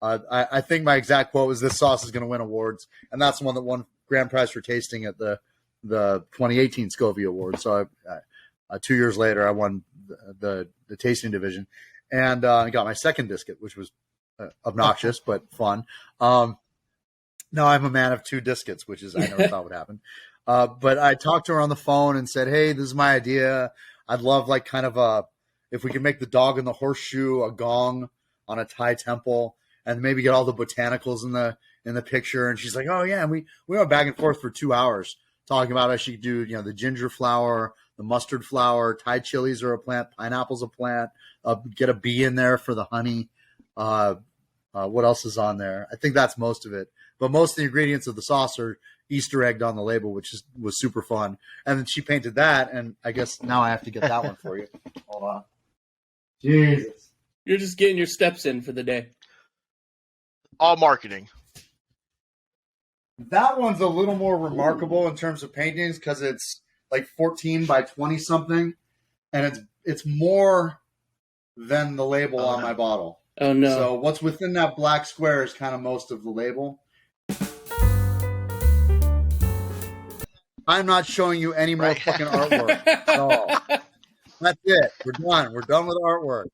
I think my exact quote was, this sauce is going to win awards. And that's the one that won grand prize for tasting at the 2018 Scovie Awards. So 2 years later, I won the tasting division. And I got my second Brisket, which was obnoxious but fun. Now I'm a man of two Briskets, which is I never thought would happen. But I talked to her on the phone and said, hey, this is my idea. I'd love like kind of if we could make the dog and the horseshoe a gong on a Thai temple, and maybe get all the botanicals in the picture. And she's like, oh yeah. And we went back and forth for 2 hours talking about how she could do, the ginger flower, the mustard flower, Thai chilies are a plant, pineapple's a plant, get a bee in there for the honey. What else is on there? I think that's most of it. But most of the ingredients of the sauce are Easter egged on the label, which was super fun. And then she painted that, and I guess now I have to get that one for you. Hold on. Jesus. You're just getting your steps in for the day. All marketing. That one's a little more remarkable in terms of paintings because it's like 14 by 20 something, and it's more than the label on my bottle. Oh no! So what's within that black square is kind of most of the label. I'm not showing you any more fucking artwork. So that's it. We're done. We're done with artwork.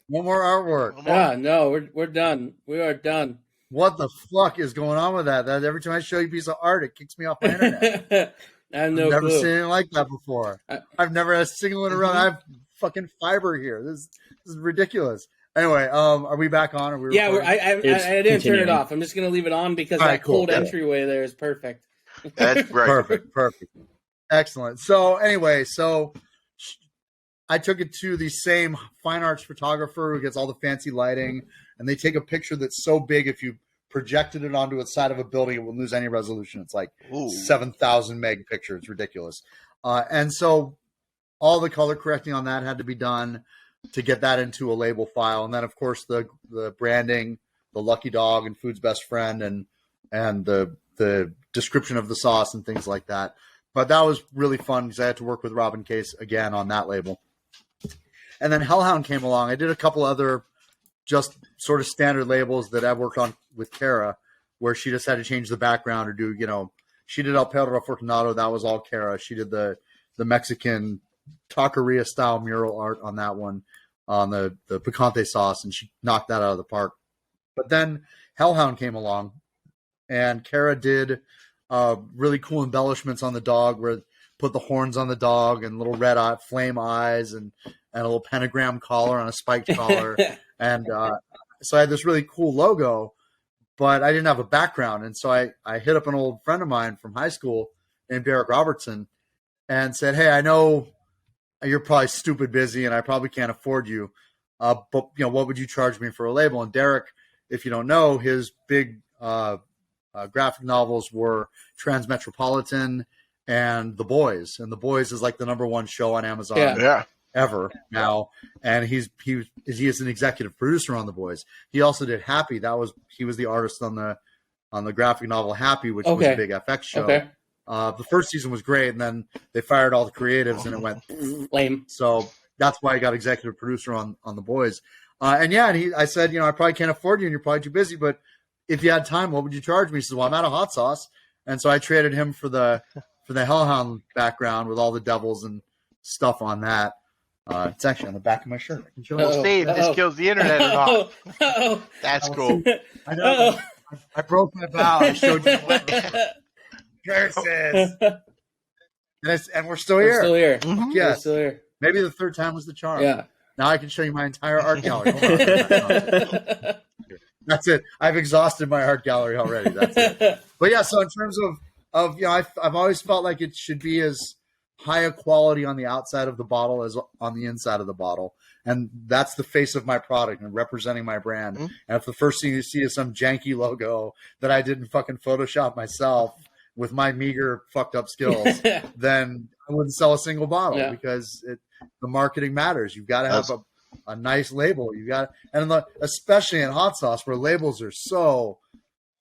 No more artwork. Yeah, no, we're done. We are done. What the fuck is going on with that? Every time I show you a piece of art, it kicks me off my internet. I've never seen anything like that before. I've never had a single one around. I have fucking fiber here. This is ridiculous. Anyway, are we back on? I didn't turn it off. I'm just going to leave it on because cold entryway there is perfect. That's right. Perfect. Excellent. So anyway, I took it to the same fine arts photographer who gets all the fancy lighting, and they take a picture that's so big if you projected it onto the side of a building, it would lose any resolution. It's like 7,000 meg picture. It's ridiculous. And so all the color correcting on that had to be done to get that into a label file. And then, of course, the branding, the lucky dog and food's best friend, and the description of the sauce and things like that. But that was really fun because I had to work with Robin Case again on that label. And then Hellhound came along. I did a couple other just sort of standard labels that I worked on with Kara, where she just had to change the background or do, she did El Perro Afortunado. That was all Kara. She did the Mexican taqueria style mural art on that one. on the picante sauce, and she knocked that out of the park. But then Hellhound came along, and Kara did really cool embellishments on the dog, where put the horns on the dog and little red flame eyes and a little pentagram collar on a spiked collar. And so I had this really cool logo, but I didn't have a background. And so I hit up an old friend of mine from high school named Derek Robertson and said, hey, I know you're probably stupid busy and I probably can't afford you, but what would you charge me for a label? And Derek, if you don't know, his big graphic novels were Transmetropolitan and The Boys. And The Boys is like the #1 show on Amazon ever now. And he is an executive producer on The Boys. He also did Happy. He was the artist on the graphic novel Happy, which was a big FX show. Okay. The first season was great, and then they fired all the creatives, and it went lame. So that's why I got executive producer on The Boys. I said, I probably can't afford you, and you're probably too busy, but if you had time, what would you charge me? He said, well, I'm out of hot sauce. And so I traded him for the Hellhound background with all the devils and stuff on that. It's actually on the back of my shirt. We'll see if this kills the internet or not. That's cool. I know. I broke my vow. I showed you the curses. And we're still here. We're still here. Mm-hmm. Yes. We're still here. Maybe the third time was the charm. Yeah. Now I can show you my entire art gallery. Hold on. That's it. I've exhausted my art gallery already. That's it. But yeah, so in terms of I've always felt like it should be as high a quality on the outside of the bottle as on the inside of the bottle. And that's the face of my product and representing my brand. Mm-hmm. And if the first thing you see is some janky logo that I didn't fucking Photoshop myself with my meager fucked up skills, then I wouldn't sell a single bottle because the marketing matters. You've got to have a nice label. You got, and especially in hot sauce where labels are so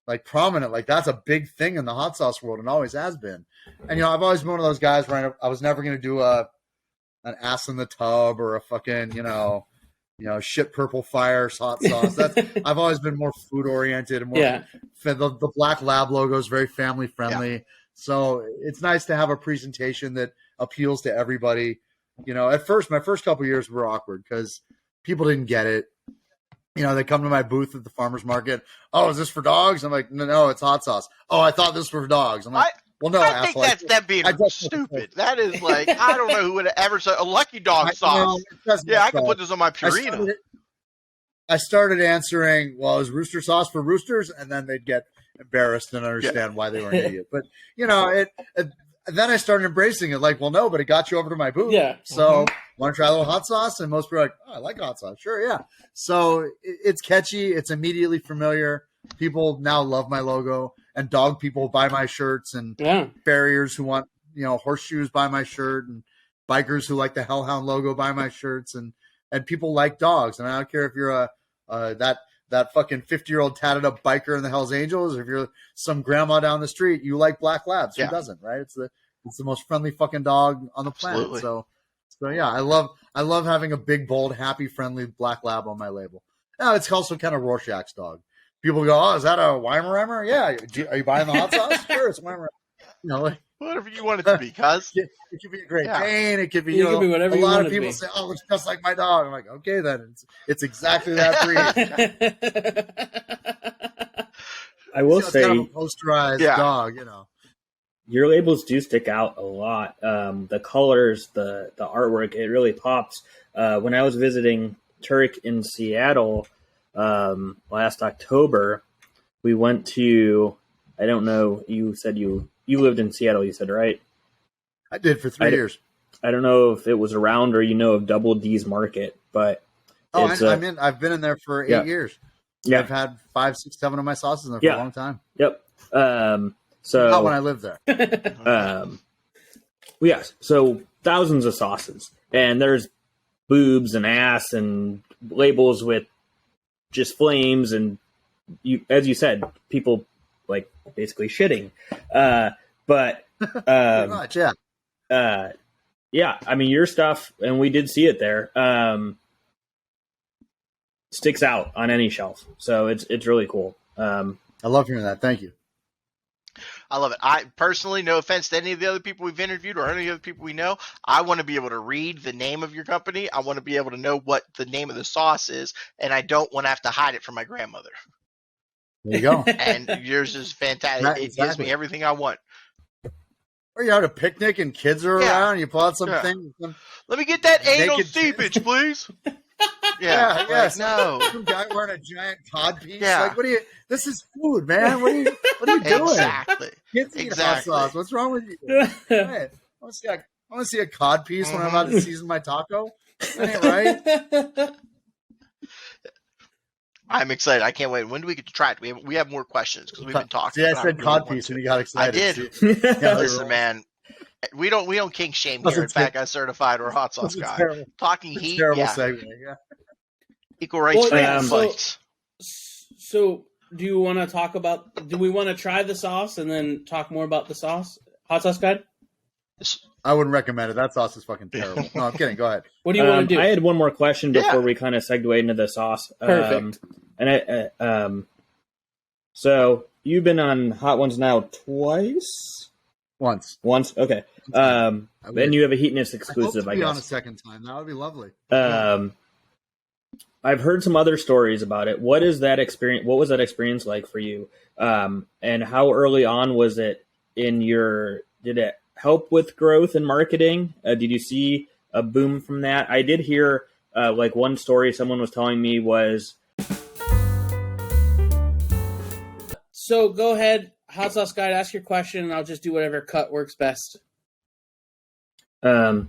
like prominent, like that's a big thing in the hot sauce world and always has been. And I've always been one of those guys where I was never going to do an ass in the tub or a fucking shit purple fire hot sauce. I've always been more food oriented and more. The Black Lab logo is very family friendly, so it's nice to have a presentation that appeals to everybody. At first, my first couple of years were awkward because people didn't get it. They come to my booth at the farmer's market. Oh, is this for dogs? I'm like, no, it's hot sauce. Oh, I thought this was for dogs. I'm like, well, no, I think that's them being stupid. That is like, I don't know who would have ever said a Lucky Dog sauce. I can put this on my Purina. I started answering, well, is rooster sauce for roosters? And then they'd get embarrassed and understand why they were an idiot. But, then I started embracing it. Like, well, no, but it got you over to my booth. Yeah. So want to try a little hot sauce? And most people are like, oh, I like hot sauce. Sure, yeah. So it's catchy. It's immediately familiar. People now love my logo. And dog people buy my shirts. And farriers who want, horseshoes buy my shirt. And bikers who like the Hellhound logo buy my shirts. And people like dogs. And I don't care if you're that fucking 50-year-old tatted up biker in the Hells Angels, or if you're some grandma down the street, you like Black Labs. Who doesn't, right? It's the most friendly fucking dog on the planet. Absolutely. So yeah, I love having a big, bold, happy, friendly Black Lab on my label. Now it's also kind of Rorschach's dog. People go, oh, is that a Weimaraner? Yeah. Are you buying the hot sauce? Sure, it's Weimaraner. Whatever you want it to be, cuz. It could be a Great Dane. It could be, whatever a you lot of people say, oh, it's just like my dog. I'm like, okay, then. It's exactly that breed. I will say, kind of a posterized dog, Your labels do stick out a lot. The colors, the artwork, it really pops. When I was visiting Turk in Seattle last October, we went to, I don't know, you said you lived in Seattle, you said, right? I did for 3 years. I don't know if it was around or of Double D's Market, but I've been in there for 8 years. Yeah, I've had 5, 6, 7 of my sauces in there for a long time. Yep. So not when I lived there. Yes. So thousands of sauces, and there's boobs and ass and labels with just flames, and as you said, people like basically shitting. But pretty much, yeah. I mean, your stuff, and we did see it there. Sticks out on any shelf, so it's really cool. I love hearing that. Thank you. I love it. I personally, no offense to any of the other people we've interviewed or any of the other people we know, I want to be able to read the name of your company. I want to be able to know what the name of the sauce is, and I don't want to have to hide it from my grandmother. There you go. And yours is fantastic. Right, it gives me everything I want. Or you're at a picnic and kids are around, and you pull out something. Let me get that anal seepage, please. Yeah. Yes. No. Some guy wearing a giant cod piece. Yeah. Like, what are you? This is food, man. What are you doing? Exactly. Kids eat hot sauce. What's wrong with you? Right. I want to see a cod piece when I'm about to season my taco. That ain't right. I'm excited. I can't wait. When do we get to try it? We have more questions because we've been talking. See, I said cod piece and you got excited. I did. Listen, man. We don't kink shame here. In fact, I certified or hot sauce guy. Talking heat. Terrible segue. Yeah. Equal rights fights. So, do you want to talk about? Do we want to try the sauce and then talk more about the sauce? Hot sauce guide. I wouldn't recommend it. That sauce is fucking terrible. No, I'm kidding. Go ahead. What do you want to do? I had one more question before we kind of segue into the sauce. Perfect. So you've been on Hot Ones now twice? Once. Okay. Then you have a Heatness exclusive, I guess. On a second time. That would be lovely. I've heard some other stories about it. What is that experience? What was that experience like for you? And how early on was it in your? Did it help with growth and marketing? Did you see a boom from that? I did hear like one story someone was telling me was. So go ahead, Hot Sauce Guide, ask your question, and I'll just do whatever cut works best. I'll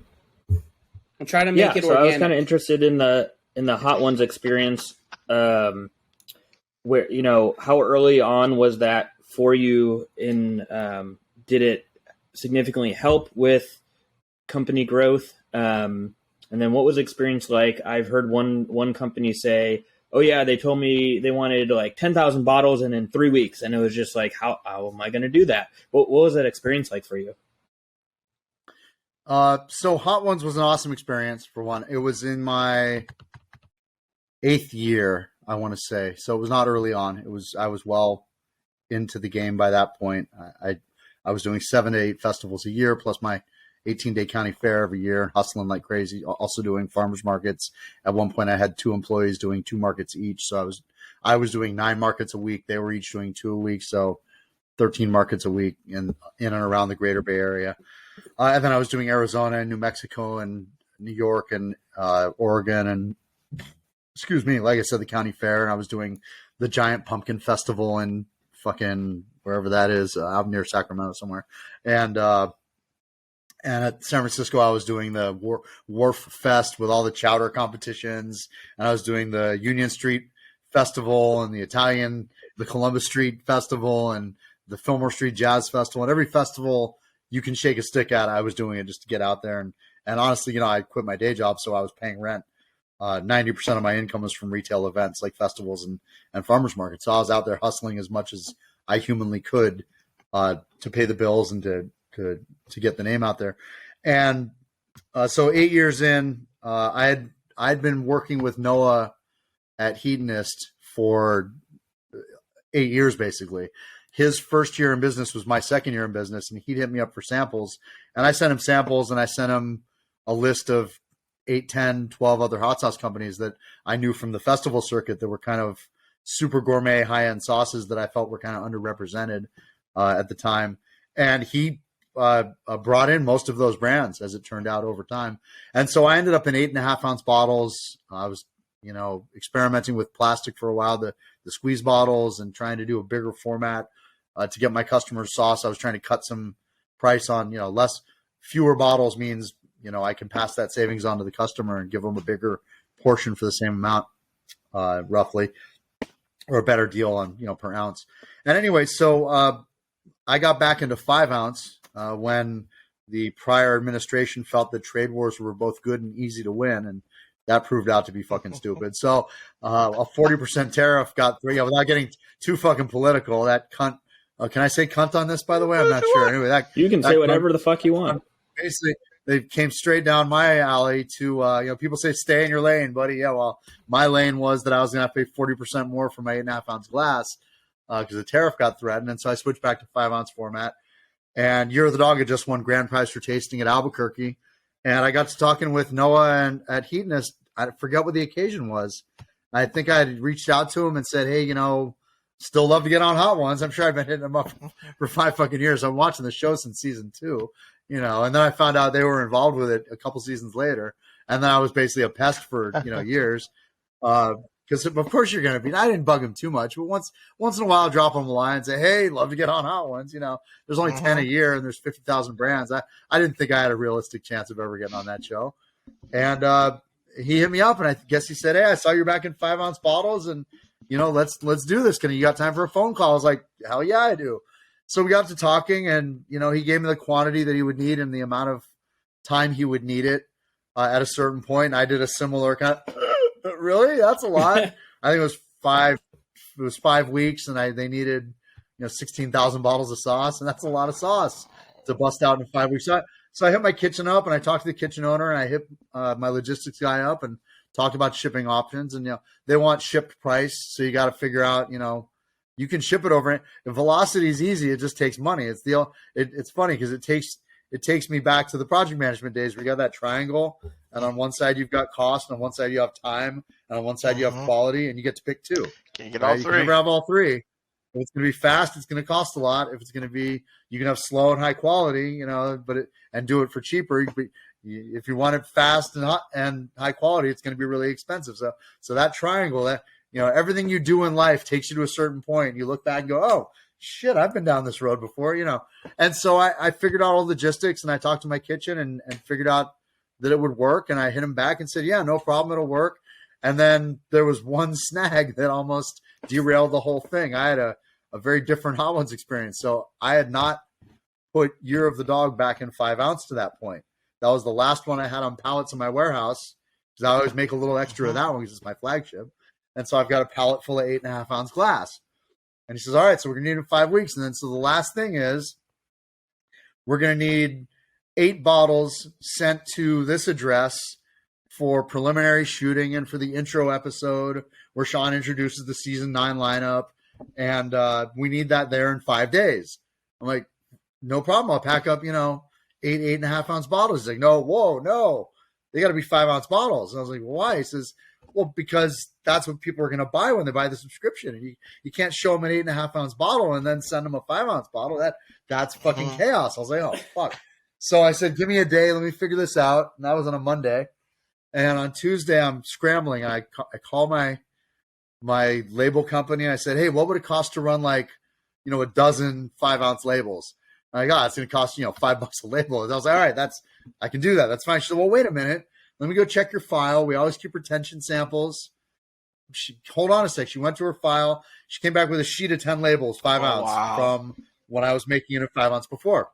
try to make it organic. So I was kind of interested in the Hot Ones experience. Where how early on was that for you? Did it significantly help with company growth? And then what was the experience like? I've heard one company say, oh yeah, they told me they wanted like 10,000 bottles in 3 weeks. And it was just like, how am I going to do that? What was that experience like for you? So Hot Ones was an awesome experience for one. It was in my 8th year, I want to say. So it was not early on. I was well into the game by that point. I was doing 7 to 8 festivals a year, plus my 18-day county fair every year, hustling like crazy, also doing farmers markets. At one point I had 2 employees doing 2 markets each. So I was doing 9 markets a week. They were each doing 2 a week. So 13 markets a week in and around the greater Bay Area. And then I was doing Arizona and New Mexico and New York and Oregon and, like I said, the county fair. And I was doing the giant pumpkin festival in fucking wherever that is, out near Sacramento somewhere. And at San Francisco, I was doing the Wharf Fest with all the chowder competitions. And I was doing the Union Street Festival and the Columbus Street Festival and the Fillmore Street Jazz Festival. And every festival you can shake a stick at, I was doing it just to get out there. And honestly, I quit my day job, so I was paying rent. 90% of my income was from retail events like festivals and farmers markets. So I was out there hustling as much as I humanly could to pay the bills and to get the name out there. And so 8 years in, I'd been working with Noah at Hedonist for 8 years, basically. His first year in business was my second year in business, and he'd hit me up for samples. And I sent him samples, and I sent him a list of 8, 10, 12 other hot sauce companies that I knew from the festival circuit that were kind of super gourmet, high-end sauces that I felt were kind of underrepresented at the time. And he brought in most of those brands, as it turned out, over time. And so I ended up in 8.5-ounce bottles. I was, experimenting with plastic for a while, the squeeze bottles, and trying to do a bigger format to get my customers sauce. I was trying to cut some price on, fewer bottles means, I can pass that savings on to the customer and give them a bigger portion for the same amount, roughly, or a better deal on, per ounce. And anyway, so I got back into 5-ounce when the prior administration felt that trade wars were both good and easy to win, and that proved out to be fucking stupid. So a 40% tariff got through. Without getting too fucking political, that cunt. Can I say cunt on this? By the way, I'm not sure. Anyway, you can say whatever the fuck you want. Basically, they came straight down my alley to people say stay in your lane, buddy. Yeah, well, my lane was that I was going to have to pay 40% more for my 8.5-ounce glass. because the tariff got threatened. And so I switched back to 5-ounce format. And Year of the Dog had just won grand prize for tasting at Albuquerque. And I got to talking with Noah at Hedonist. I forget what the occasion was. I think I had reached out to him and said, hey, still love to get on Hot Ones. I'm sure I've been hitting them up for 5 fucking years. I'm watching the show since season 2, and then I found out they were involved with it a couple seasons later. And then I was basically a pest for, years. Because of course you're going to be. I didn't bug him too much, but once in a while, drop him a line and say, "Hey, love to get on Hot Ones." There's only 10 a year, and there's 50,000 brands. I didn't think I had a realistic chance of ever getting on that show, and he hit me up, and I guess he said, "Hey, I saw you're back in 5-ounce bottles, and let's do this. You got time for a phone call?" I was like, "Hell yeah, I do." So we got to talking, and he gave me the quantity that he would need and the amount of time he would need it at a certain point. I did a similar kind of. Really? That's a lot. I think it was 5. It was 5 weeks, and they needed 16,000 bottles of sauce, and that's a lot of sauce to bust out in 5 weeks. So I hit my kitchen up, and I talked to the kitchen owner, and I hit my logistics guy up and talked about shipping options. And they want shipped price, so you got to figure out you can ship it over. If velocity is easy, it just takes money. It's funny because it takes me back to the project management days where you got that triangle, and on one side you've got cost, and on one side you have time, and on one side you have quality, and you get to pick 2. Can't get all 3. You can never have all 3. If it's going to be fast, it's going to cost a lot. If it's going to be, you can have slow and high quality, and do it for cheaper. If you want it fast and high quality, it's going to be really expensive. So that triangle, that everything you do in life takes you to a certain point. And you look back and go, oh, shit, I've been down this road before, And so I figured out all the logistics, and I talked to my kitchen and figured out that it would work. And I hit him back and said, yeah, no problem. It'll work. And then there was one snag that almost derailed the whole thing. I had a very different Hot Ones experience. So I had not put Year of the Dog back in 5-ounce to that point. That was the last one I had on pallets in my warehouse, because I always make a little extra of that one because it's my flagship. And so I've got a pallet full of 8.5-ounce glass. And he says, all right, so we're going to need it in 5 weeks. And then so the last thing is we're going to need 8 bottles sent to this address for preliminary shooting and for the intro episode where Sean introduces the season 9 lineup. And we need that there in 5 days. I'm like, no problem. I'll pack up, 8.5-ounce bottles. He's like, no. They got to be 5-ounce bottles. And I was like, well, why? He says, well, because that's what people are going to buy when they buy the subscription. And you can't show them an 8.5-ounce bottle and then send them a 5-ounce bottle. That's fucking chaos. I was like, oh, fuck. So I said, give me a day. Let me figure this out. And that was on a Monday. And on Tuesday, I'm scrambling. I call my label company. I said, hey, what would it cost to run a dozen 5-ounce labels? And I go, it's going to cost, $5 a label. And I was like, all right, I can do that. That's fine. She said, well, wait a minute. Let me go check your file. We always keep retention samples. Hold on a sec. She went to her file. She came back with a sheet of 10 labels, 5-ounce, from when I was making it a 5-ounce before.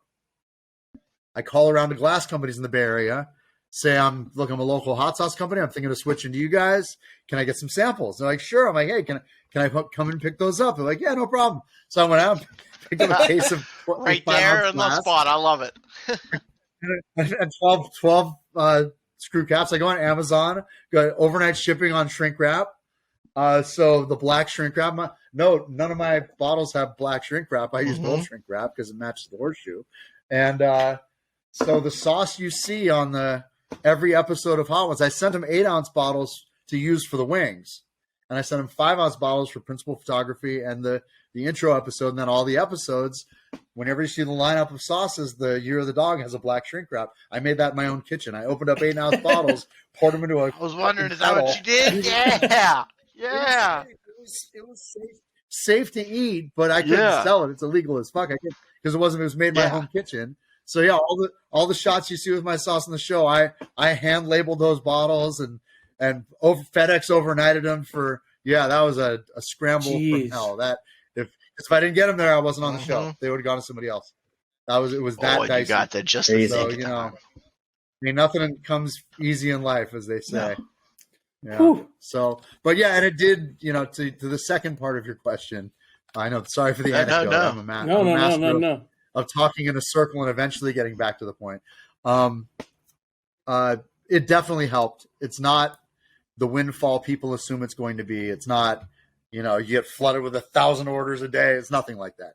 I call around to glass companies in the Bay Area, say, I'm a local hot sauce company. I'm thinking of switching to you guys. Can I get some samples? They're like, sure. I'm like, hey, can I come and pick those up? They're like, yeah, no problem. So I went out and picked up a case of right there in the spot. I love it. And 12 screw caps. I go on Amazon, got overnight shipping on shrink wrap. So the black shrink wrap, none of my bottles have black shrink wrap. I use gold shrink wrap because it matches the horseshoe. And so the sauce you see on every episode of Hot Ones, I sent them 8-ounce bottles to use for the wings. And I sent them 5-ounce bottles for principal photography and the intro episode. And then all the episodes, whenever you see the lineup of sauces, the Year of the Dog has a black shrink wrap. I made that in my own kitchen. I opened up 8-ounce bottles, poured them into I was wondering, is that what you did? Yeah. Yeah. It was safe to eat, but I couldn't sell it. It's illegal as fuck. Because it was made in my home kitchen. So yeah, all the shots you see with my sauce in the show, I hand labeled those bottles and FedEx overnighted them for that was a scramble from hell. That if I didn't get them there, I wasn't on the show. They would have gone to somebody else. It was that dicey. You got that just so, nothing comes easy in life, as they say. No. Yeah. So, but yeah, and it did, to the second part of your question. I know. Sorry for the anecdote. No. I'm a master of talking in a circle and eventually getting back to the point. It definitely helped. It's not the windfall people assume it's going to be. It's not you get flooded with 1,000 orders a day. It's nothing like that.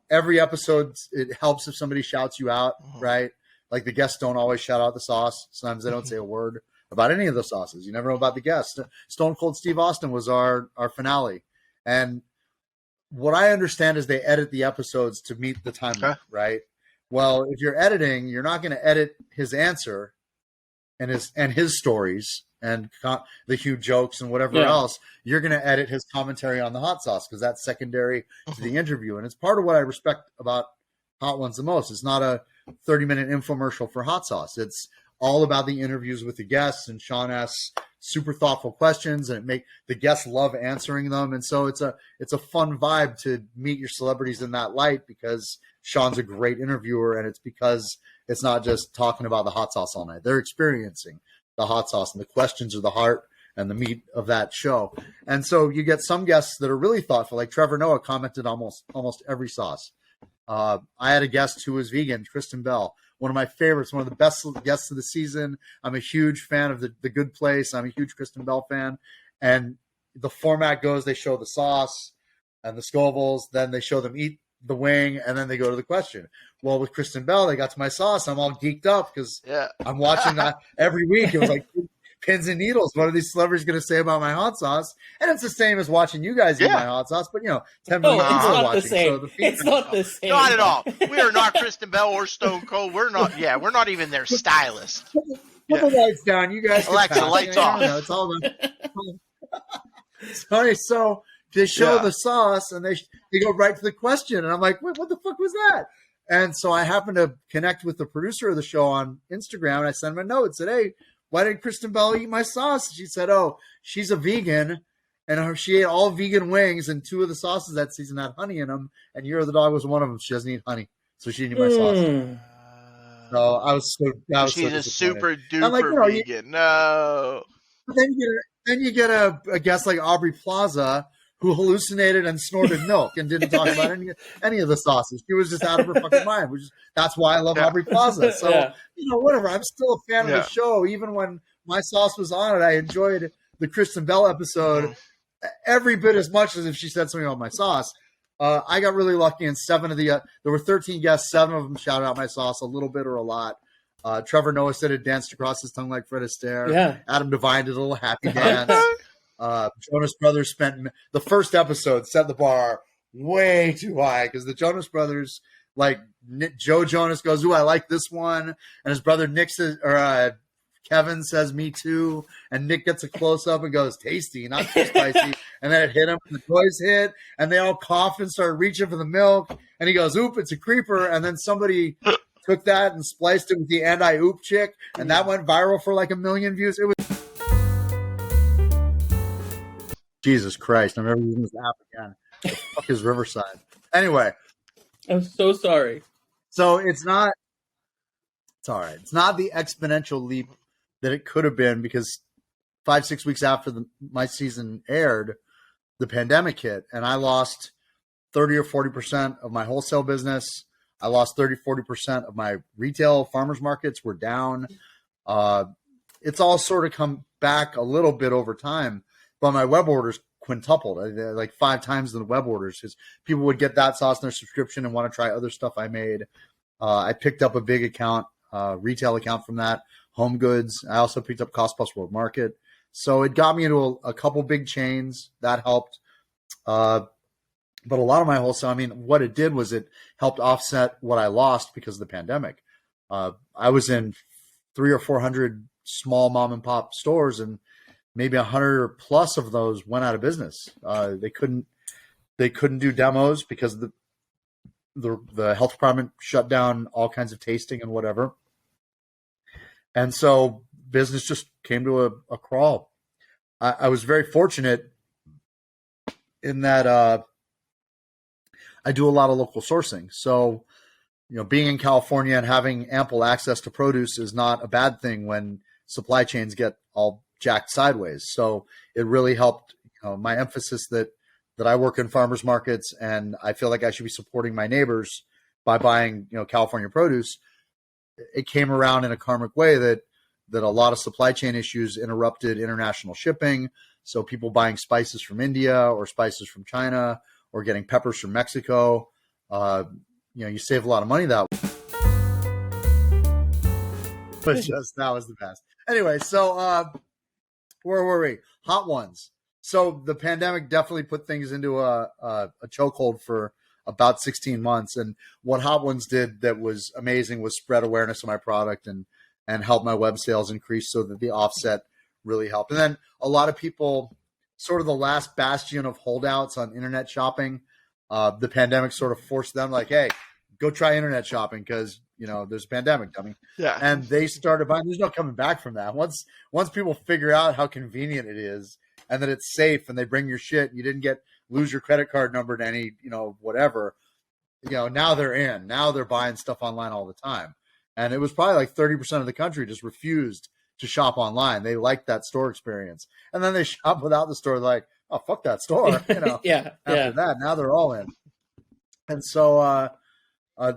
Every episode, it helps if somebody shouts you out, right? Like the guests don't always shout out the sauce. Sometimes they don't say a word about any of the sauces. You never know about the guests. Stone Cold Steve Austin was our finale. And what I understand is they edit the episodes to meet the time limit, right? Well, if you're editing, you're not going to edit his answer and his stories and the huge jokes and whatever else. You're going to edit his commentary on the hot sauce because that's secondary to the interview. And it's part of what I respect about Hot Ones the most. It's not a 30-minute infomercial for hot sauce. It's all about the interviews with the guests, and Sean asks super thoughtful questions, and the guests love answering them. And so it's a fun vibe to meet your celebrities in that light, because Sean's a great interviewer, and it's because it's not just talking about the hot sauce all night. They're experiencing the hot sauce, and the questions are the heart and the meat of that show. And so you get some guests that are really thoughtful, like Trevor Noah commented almost every sauce. I had a guest who was vegan, Kristen Bell, one of my favorites, one of the best guests of the season. I'm a huge fan of the Good Place. I'm a huge Kristen Bell fan. And the format goes, they show the sauce and the Scovilles, then they show them eat the wing, and then they go to the question. Well, with Kristen Bell, they got to my sauce. I'm all geeked up because I'm watching that every week. It was like pins and needles. What are these celebrities going to say about my hot sauce? And it's the same as watching you guys eat my hot sauce, but 10 million people are watching. So it's not the same. Not at all. We are not Kristen Bell or Stone Cold. We're not even their stylist. Put the lights down. You guys Alexa, lights off. It's all about so they show the sauce and they go right to the question. And I'm like, what the fuck was that? And so I happened to connect with the producer of the show on Instagram, and I sent him a note and said, hey, why did Kristen Bell eat my sauce? She said, oh, she's a vegan, and she ate all vegan wings, and 2 of the sauces that season had honey in them, and Year of the Dog was one of them. She doesn't eat honey, so she didn't eat my sauce. So I was so she's a super duper vegan. But then you get a guest like Aubrey Plaza, who hallucinated and snorted milk and didn't talk about any of the sauces. She was just out of her fucking mind, that's why I love Aubrey Plaza. So, whatever. I'm still a fan of the show. Even when my sauce was on it, I enjoyed the Kristen Bell episode every bit as much as if she said something about my sauce. I got really lucky, and there were 13 guests. 7 of them shouted out my sauce a little bit or a lot. Trevor Noah said it danced across his tongue like Fred Astaire. Yeah. Adam Devine did a little happy dance. Jonas Brothers spent the first episode set the bar way too high, because the Jonas Brothers, like Joe Jonas goes, "Ooh, I like this one," and his brother Nick says, Kevin says, "Me too," and Nick gets a close up and goes, "Tasty, not too spicy," and then it hit him, and the toys hit, and they all coughed and started reaching for the milk, and he goes, "Oop, it's a creeper," and then somebody took that and spliced it with the anti-oop chick, and that went viral for like 1 million views. It was Jesus Christ, I'm never using this app again. The fuck is Riverside? Anyway. I'm so sorry. So it's all right. It's not the exponential leap that it could have been, because 5-6 weeks after my season aired, the pandemic hit, and I lost 30 or 40% of my wholesale business. I lost 30-40% of my retail farmers markets were down. It's all sort of come back a little bit over time. But my web orders quintupled, like 5 times the web orders, because people would get that sauce in their subscription and want to try other stuff I made. I picked up a big account, retail account from that, Home Goods. I also picked up Cost Plus World Market. So it got me into a couple big chains. That helped. But a lot of my wholesale, what it did was it helped offset what I lost because of the pandemic. I was in 300 or 400 small mom and pop stores, and maybe 100 plus of those went out of business. They couldn't do demos because the health department shut down all kinds of tasting and whatever. And so business just came to a crawl. I was very fortunate in that I do a lot of local sourcing. So, being in California and having ample access to produce is not a bad thing when supply chains get all jacked sideways. So it really helped, my emphasis that I work in farmers markets, and I feel like I should be supporting my neighbors by buying, California produce. It came around in a karmic way that a lot of supply chain issues interrupted international shipping. So people buying spices from India or spices from China or getting peppers from Mexico, you save a lot of money that way. But that was the best. Anyway, so where were we? Hot Ones. So the pandemic definitely put things into a chokehold for about 16 months. And what Hot Ones did that was amazing was spread awareness of my product and help my web sales increase, so that the offset really helped. And then a lot of people, sort of the last bastion of holdouts on internet shopping, the pandemic sort of forced them like, hey, go try internet shopping because, there's a pandemic coming. Yeah. And they started buying. There's no coming back from that. Once people figure out how convenient it is and that it's safe and they bring your shit, you didn't lose your credit card number to any, whatever, now they're in. Now they're buying stuff online all the time. And it was probably like 30% of the country just refused to shop online. They liked that store experience. And then they shop without the store, like, oh, fuck that store. Yeah. After that, now they're all in. And so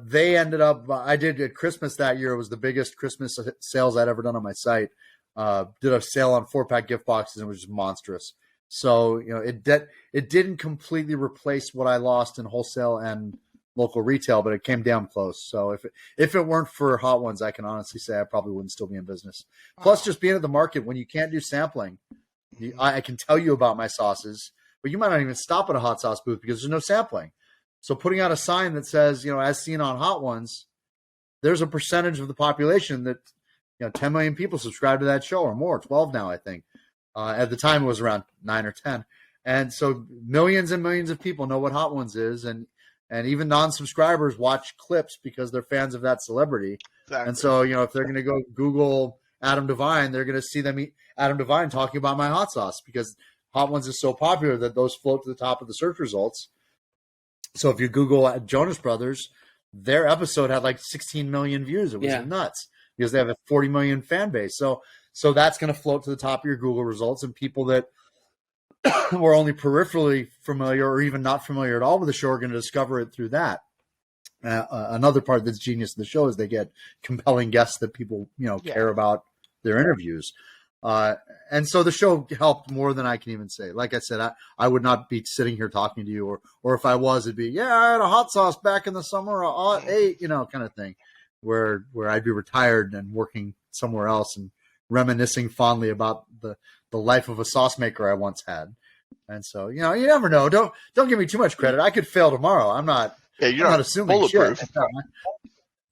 they ended up, I did at Christmas that year. It was the biggest Christmas sales I'd ever done on my site. Did a sale on 4-pack gift boxes, and it was just monstrous. So, it didn't completely replace what I lost in wholesale and local retail, but it came down close. So if it weren't for Hot Ones, I can honestly say I probably wouldn't still be in business. Plus, just being at the market when you can't do sampling, I can tell you about my sauces, but you might not even stop at a hot sauce booth because there's no sampling. So putting out a sign that says, as seen on Hot Ones, there's a percentage of the population that, 10 million people subscribe to that show or more, 12 now, I think. At the time, it was around 9 or 10. And so millions and millions of people know what Hot Ones is. And even non-subscribers watch clips because they're fans of that celebrity. Exactly. And so, if they're going to go Google Adam Devine, they're going to see Adam Devine talking about my hot sauce because Hot Ones is so popular that those float to the top of the search results. So if you Google Jonas Brothers, their episode had like 16 million views. It was nuts because they have a 40 million fan base. So that's going to float to the top of your Google results, and people that were only peripherally familiar or even not familiar at all with the show are going to discover it through that. Another part that's genius of the show is they get compelling guests that people, care about their interviews. And so the show helped more than I can even say. Like I said, I would not be sitting here talking to you, or if I was, it'd be, I had a hot sauce back in the summer of 2008, kind of thing, where I'd be retired and working somewhere else and reminiscing fondly about the life of a sauce maker I once had. And so, you never know. Don't give me too much credit. I could fail tomorrow. I'm not assuming shit.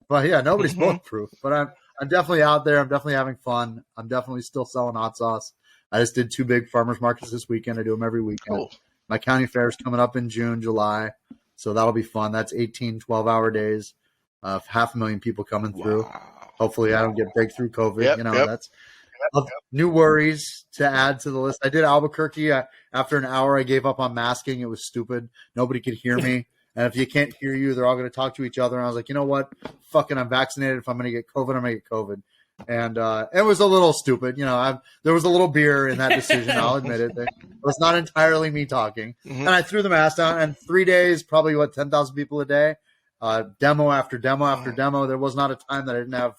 But yeah, nobody's bulletproof. But I'm definitely out there. I'm definitely having fun. I'm definitely still selling hot sauce. I just did 2 big farmers markets this weekend. I do them every weekend. Cool. My county fair is coming up in June, July. So that'll be fun. That's 18, 12-hour days of 500,000 people coming through. Wow. Hopefully I don't get breakthrough COVID. That's new worries to add to the list. I did Albuquerque. After an hour, I gave up on masking. It was stupid. Nobody could hear me. And if you can't hear you, they're all going to talk to each other. And I was like, you know what? Fucking, I'm vaccinated. If I'm going to get COVID, I'm going to get COVID. And it was a little stupid. There was a little beer in that decision. I'll admit it. It was not entirely me talking. Mm-hmm. And I threw the mask down. And 3 days, probably 10,000 people a day, demo after demo after demo. There was not a time that I didn't have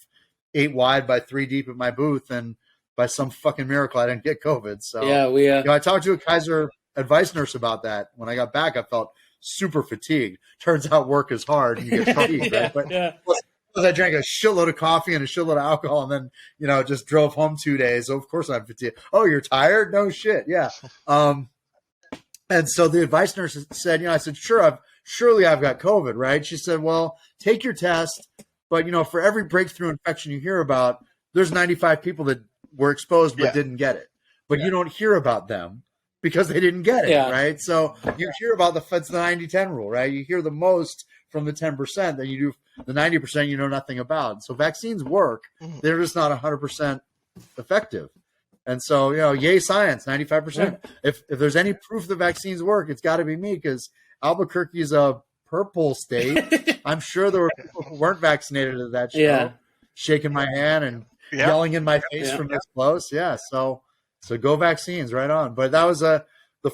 8 wide by 3 deep at my booth. And by some fucking miracle, I didn't get COVID. So I talked to a Kaiser advice nurse about that. When I got back, I felt super fatigued. Turns out work is hard and you get fatigued, right? But I drank a shitload of coffee and a shitload of alcohol and then, just drove home 2 days. So of course I'm fatigued. Oh, you're tired? No shit. Yeah. And so the advice nurse said, I said, surely I've got COVID, right? She said, well, take your test. But, for every breakthrough infection you hear about, there's 95 people that were exposed but didn't get it. But you don't hear about them because they didn't get it, right? So you hear about the 90-10 rule, right? You hear the most from the 10% than you do the 90% you know nothing about. So vaccines work. They're just not 100% effective. And so, yay science, 95%. If there's any proof the vaccines work, it's got to be me because Albuquerque is a purple state. I'm sure there were people who weren't vaccinated at that show, shaking my hand and yelling in my face from this close. Yeah, so go vaccines, right on. But that was the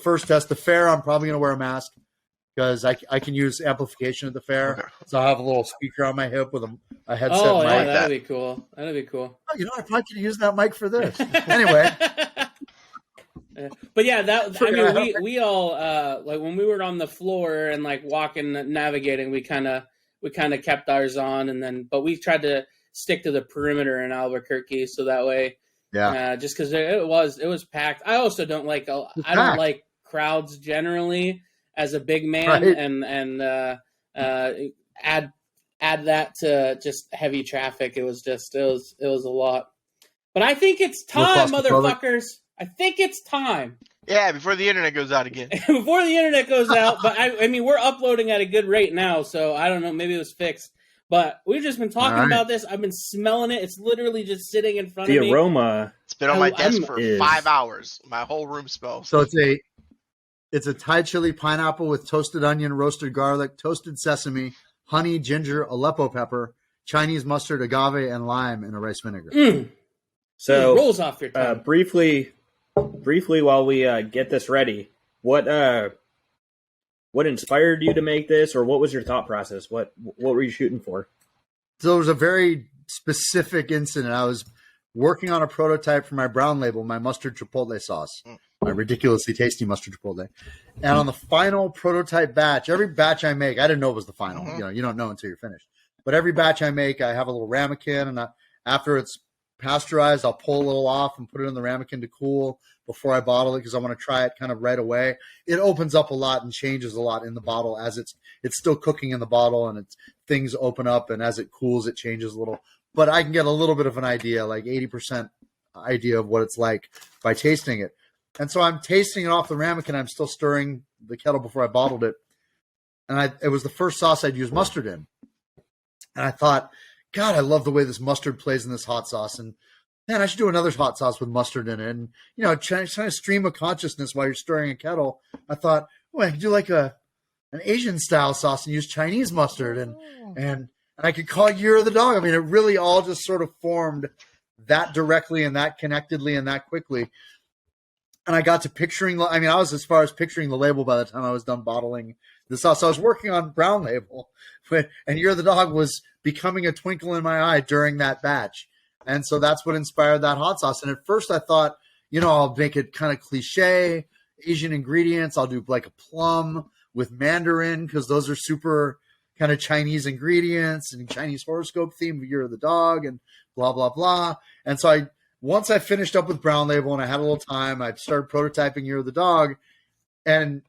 first test. The fair, I'm probably going to wear a mask because I can use amplification at the fair. Okay. So I'll have a little speaker on my hip with a headset mic. Oh, yeah, that'd be cool. That'd be cool. Oh, I probably could use that mic for this. Anyway. But yeah, we all like when we were on the floor and like walking, navigating, we kind of kept ours on, but we tried to stick to the perimeter in Albuquerque, so that way, just because it was packed. I also don't like I don't like crowds generally as a big man, right. and add that to just heavy traffic. It was a lot. But I think it's time, motherfuckers. I think it's time. Yeah, before the internet goes out again. Before the internet goes out. But I mean, we're uploading at a good rate now, so I don't know. Maybe it was fixed. But we've just been talking about this. I've been smelling it. It's literally just sitting in front of me. The aroma. It's been on my desk for 5 hours. My whole room smells. So it's a Thai chili pineapple with toasted onion, roasted garlic, toasted sesame, honey, ginger, Aleppo pepper, Chinese mustard, agave, and lime in a rice vinegar. So it rolls off your tongue. Briefly, while we get this ready, what inspired you to make this, or what was your thought process? What were you shooting for? So it was a very specific incident. I was working on a prototype for my brown label, my mustard chipotle sauce, my ridiculously tasty mustard chipotle. And on the final prototype batch, every batch I make, I didn't know it was the final. You don't know until you're finished. But every batch I make, I have a little ramekin, and after it's pasteurized, I'll pull a little off and put it in the ramekin to cool before I bottle it, because I want to try it kind of right away. It opens up a lot and changes a lot in the bottle as it's still cooking in the bottle, and things open up, and as it cools, it changes a little. But I can get a little bit of an idea, like 80% idea of what it's like by tasting it. And so I'm tasting it off the ramekin. I'm still stirring the kettle before I bottled it. And it was the first sauce I'd used mustard in. And I thought, God, I love the way this mustard plays in this hot sauce. And man, I should do another hot sauce with mustard in it. And, trying to stream of consciousness while you're stirring a kettle, I thought, I could do like an Asian style sauce and use Chinese mustard. And I could call it Year of the Dog. I mean, it really all just sort of formed that directly and that connectedly and that quickly. And I got to picturing, I was as far as picturing the label by the time I was done bottling the sauce. So I was working on brown label, and Year of the Dog was becoming a twinkle in my eye during that batch. And so that's what inspired that hot sauce. And at first I thought, I'll make it kind of cliche, Asian ingredients. I'll do like a plum with mandarin, because those are super kind of Chinese ingredients, and Chinese horoscope theme of Year of the Dog, and blah, blah, blah. And so once I finished up with brown label and I had a little time, I started prototyping Year of the Dog. And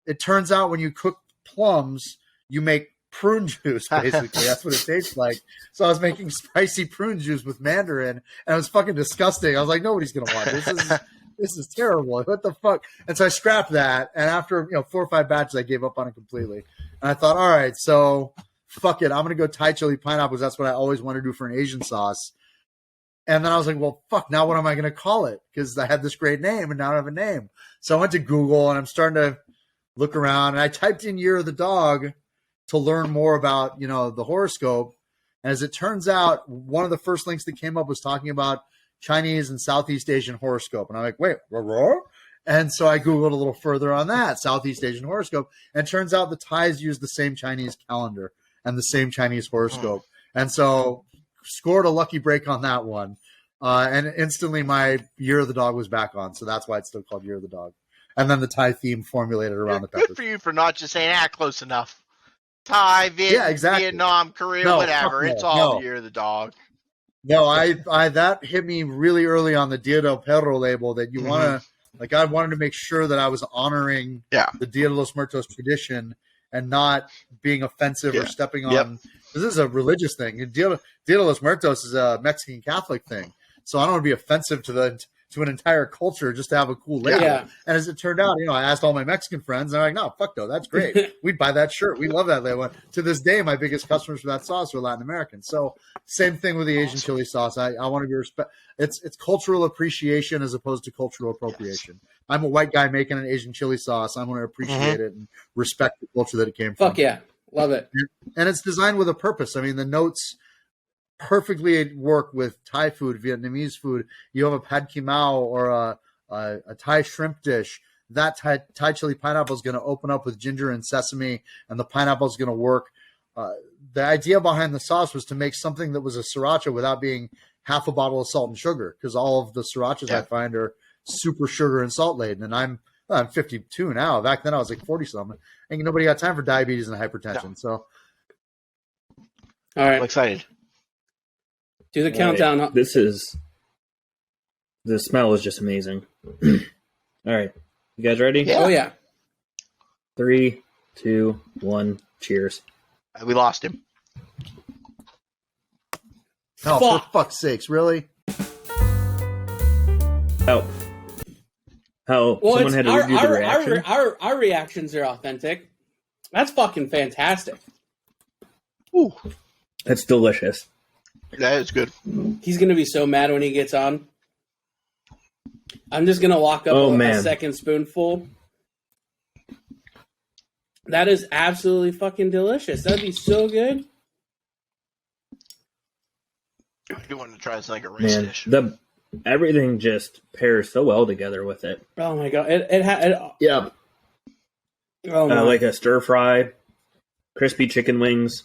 it turns out when you cook plums, you make prune juice, basically. That's what it tastes like. So I was making spicy prune juice with mandarin, and it was fucking disgusting. I was like, nobody's going to want this. This is terrible. What the fuck? And so I scrapped that. And after 4 or 5 batches, I gave up on it completely. And I thought, all right, so fuck it. I'm going to go Thai chili pineapples. That's what I always want to do for an Asian sauce. And then I was like, well, fuck, now what am I going to call it? Because I had this great name and now I have a name. So I went to Google and I'm starting to look around, and I typed in Year of the Dog to learn more about, the horoscope. And as it turns out, one of the first links that came up was talking about Chinese and Southeast Asian horoscope. And I'm like, wait, and so I Googled a little further on that, Southeast Asian horoscope. And it turns out the Thais use the same Chinese calendar and the same Chinese horoscope. And so scored a lucky break on that one. And instantly my Year of the Dog was back on. So that's why it's still called Year of the Dog. And then the Thai theme formulated around the peppers. Good for you for not just saying, close enough. Thai, Vietnam, Korea, whatever. It's all Year of the Dog. No, I that hit me really early on the Dia del Perro label, that you want to, I wanted to make sure that I was honoring the Dia de los Muertos tradition and not being offensive or stepping on. This is a religious thing. Dia de los Muertos is a Mexican Catholic thing. So I don't want to be offensive to an entire culture just to have a cool label. Yeah. And as it turned out, I asked all my Mexican friends, and they're like, no, fuck no, that's great. We'd buy that shirt. We love that label. To this day, my biggest customers for that sauce are Latin Americans. So same thing with the Asian chili sauce. I want to be it's cultural appreciation as opposed to cultural appropriation. Yes. I'm a white guy making an Asian chili sauce. I want to appreciate it and respect the culture that it came from. Fuck yeah. Love it. And it's designed with a purpose. I mean, the notes perfectly work with Thai food, Vietnamese food. You have a pad ki mao or a Thai shrimp dish. That Thai chili pineapple is going to open up with ginger and sesame, and the pineapple is going to work. The idea behind the sauce was to make something that was a sriracha without being half a bottle of salt and sugar, because all of the srirachas I find are super sugar and salt laden. And I'm 52 now. Back then I was like 40 something. Ain't nobody got time for diabetes and hypertension. No. So, All right, I'm excited. do the countdown. Right. The smell is just amazing. All right. You guys ready? Yeah. Oh yeah. 3, 2, 1. Cheers. We lost him. oh, Fuck. for fuck's sakes, really? How someone had to review the reaction? Our reactions are authentic. That's fucking fantastic. Ooh, That's delicious. that is good. He's gonna be so mad when he gets on. I'm just gonna lock up a second spoonful. That is absolutely fucking delicious. That'd be so good. I do want to try this like a rice Man, dish. everything just pairs so well together with it. Oh my god! Yeah. Oh my. Like a stir fry, crispy chicken wings.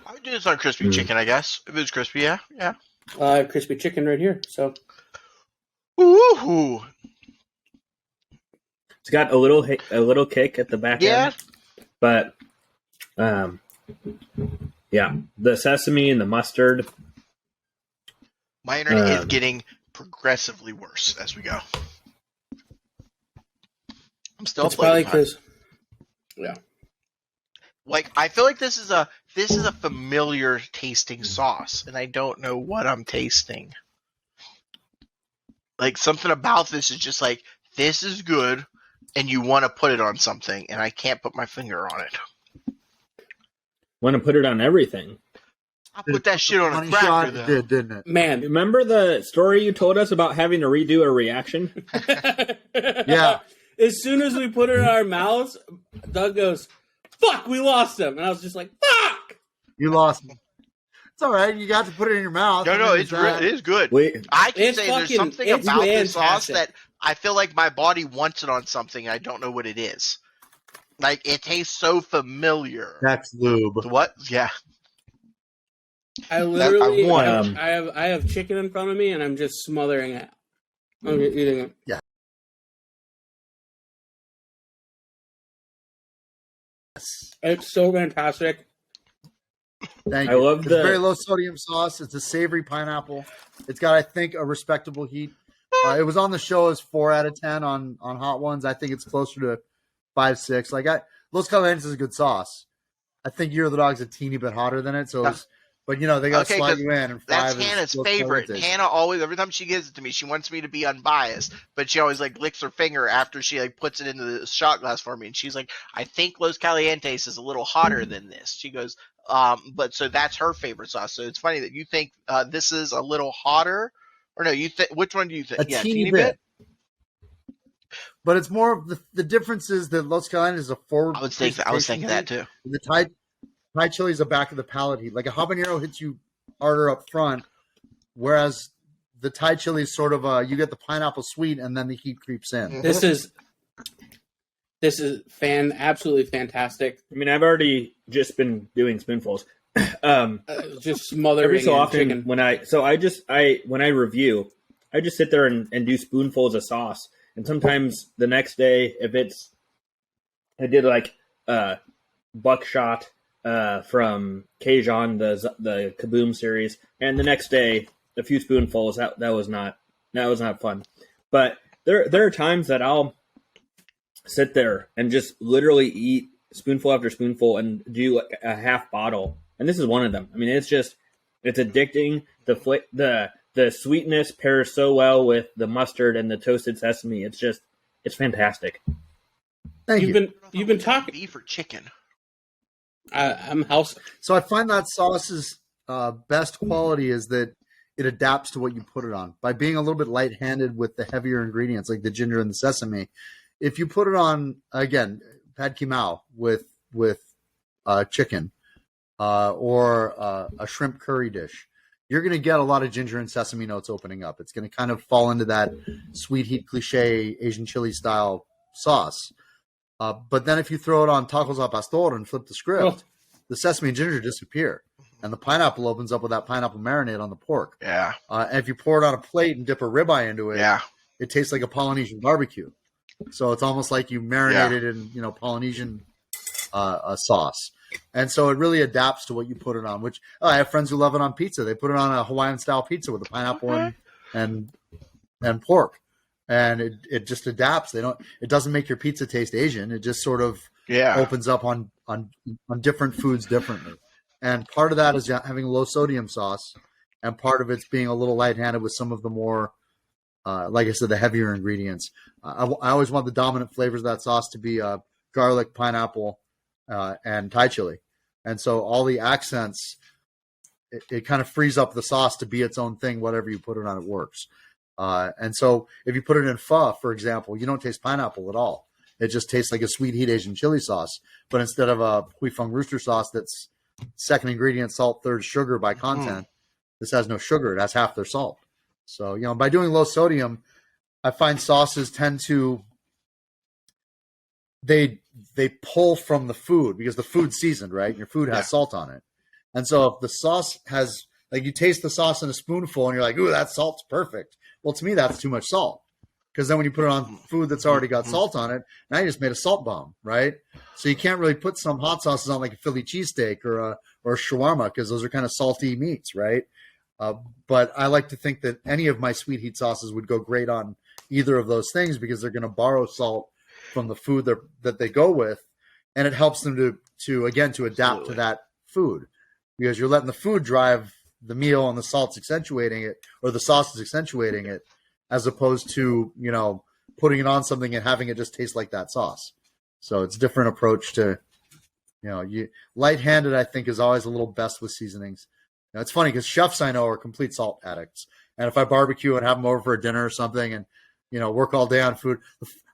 I would do this on crispy chicken, I guess. If it was crispy, yeah. I have crispy chicken right here. So Ooh. It's got a little kick at the back end. But yeah, the sesame and the mustard. My internet is getting progressively worse as we go. I'm still it's probably playing. because. Yeah. Like, I feel like this is a familiar tasting sauce, and I don't know what I'm tasting. Like, something about this is just like, this is good, and you want to put it on something, and I can't put my finger on it. Want to put it on everything. I put that shit on a Honey cracker, shot, though. it did, didn't it? Man. Remember the story you told us about having to redo a reaction? Yeah. As soon as we put it in our mouths, Doug goes, "Fuck, we lost him," and I was just like, "Fuck." You lost me. It's all right. You got to put it in your mouth. No, it is good. Wait, I can It's say there's fucking- something it's about this sauce fantastic. that I feel like my body wants it on something. I don't know what it is. Like, it tastes so familiar. That's lube. What? Yeah. I literally, want. I have chicken in front of me, and I'm just smothering it. I'm just eating it. Yes. It's so fantastic. Thank I you. love it's the- very low sodium sauce. It's a savory pineapple. It's got, I think, a respectable heat. It was on the show as 4 out of 10 on hot ones. I think it's closer to 5, 6. Los Calientes is a good sauce. I think Year of the Dog's a teeny bit hotter than it. So, but they got to slide you in. And That's 5 is Hannah's Los favorite. Calientes. Hannah always, every time she gives it to me, she wants me to be unbiased, but she always licks her finger after she puts it into the shot glass for me, and she's like, "I think Los Calientes is a little hotter than this." She goes, but so that's her favorite sauce. So it's funny that you think this is a little hotter, or no? Which one do you think? A teeny bit. But it's more of the difference is that Los Calientes is a forward. I was thinking that too. The Thai chili is the back of the palate heat. Like a habanero hits you harder up front, whereas the Thai chili is sort of you get the pineapple sweet and then the heat creeps in. This is absolutely fantastic. I mean, I've already just been doing spoonfuls. Just smothering Every so often chicken. when I review, I just sit there and do spoonfuls of sauce. And sometimes the next day, I did buckshot from Cajun, the Kaboom series, and the next day a few spoonfuls. That was not fun. But there are times that I'll sit there and just literally eat spoonful after spoonful and do a half bottle. And this is one of them. I mean, it's addicting. The sweetness pairs so well with the mustard and the toasted sesame. It's fantastic. Thank you. You've been talking beef or chicken. I'm house. So I find that sauce's best quality is that it adapts to what you put it on. By being a little bit light-handed with the heavier ingredients like the ginger and the sesame, if you put it on, again, pad ki mao with chicken or a shrimp curry dish, you're going to get a lot of ginger and sesame notes opening up. It's going to kind of fall into that sweet heat cliche Asian chili style sauce. But then if you throw it on tacos al pastor and flip the script, the sesame and ginger disappear. and the pineapple opens up with that pineapple marinade on the pork. Yeah. And if you pour it on a plate and dip a ribeye into it, it tastes like a Polynesian barbecue. So it's almost like you marinated in, Polynesian sauce. And so it really adapts to what you put it on, which I have friends who love it on pizza. They put it on a Hawaiian style pizza with the pineapple and pork. And it just adapts. It doesn't make your pizza taste Asian. It just sort of opens up on different foods differently. And part of that is having low sodium sauce, and part of it's being a little light-handed with some of the more, like I said, the heavier ingredients. I always want the dominant flavors of that sauce to be garlic, pineapple, and Thai chili. And so all the accents, it kind of frees up the sauce to be its own thing. Whatever you put it on, it works. And so if you put it in pho, for example, you don't taste pineapple at all. It just tastes like a sweet heat Asian chili sauce. But instead of a Hui Feng rooster sauce that's second ingredient, salt, third sugar by content, this has no sugar. It has half their salt. So, by doing low sodium, I find sauces tend to, they pull from the food because the food's seasoned, right? Your food has salt on it. And so if the sauce has, like, you taste the sauce in a spoonful and you're like, ooh, that salt's perfect. Well, to me, that's too much salt. Because then when you put it on food that's already got salt on it, now you just made a salt bomb, right? So you can't really put some hot sauces on like a Philly cheesesteak or a shawarma because those are kind of salty meats, right? But I like to think that any of my sweet heat sauces would go great on either of those things because they're going to borrow salt from the food that they go with, and it helps them to adapt to that food because you're letting the food drive the meal and the salt's accentuating it, or the sauce is accentuating it, as opposed to, putting it on something and having it just taste like that sauce. So it's a different approach to, light-handed, I think, is always a little best with seasonings. It's funny because chefs I know are complete salt addicts. And if I barbecue and have them over for a dinner or something and, work all day on food,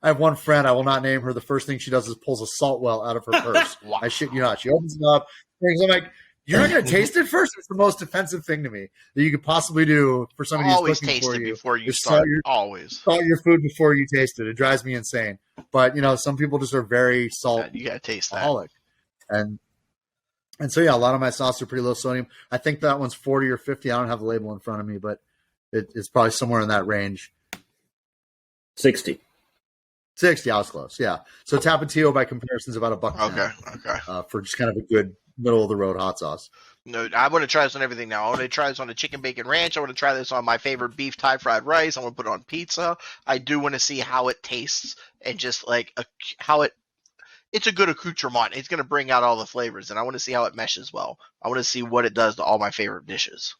I have one friend, I will not name her. The first thing she does is pulls a salt well out of her purse. Wow. I shit you not. She opens it up. I'm like, you're not going to taste it first? It's the most offensive thing to me that you could possibly do for somebody who's cooking for you. Always taste it before you start. Always. Salt your food before you taste it. It drives me insane. But, some people just are very salt. You got to taste that. Alcoholic. And so, a lot of my sauces are pretty low sodium. I think that one's 40 or 50. I don't have the label in front of me, but it's probably somewhere in that range. 60. 60, I was close, yeah. So Tapatio, by comparison, is about $1.10. Okay. For just kind of a good middle-of-the-road hot sauce. No, I want to try this on everything now. I want to try this on a chicken bacon ranch. I want to try this on my favorite beef Thai fried rice. I want to put it on pizza. I do want to see how it tastes and just like it's a good accoutrement. It's going to bring out all the flavors, and I want to see how it meshes well. I want to see what it does to all my favorite dishes.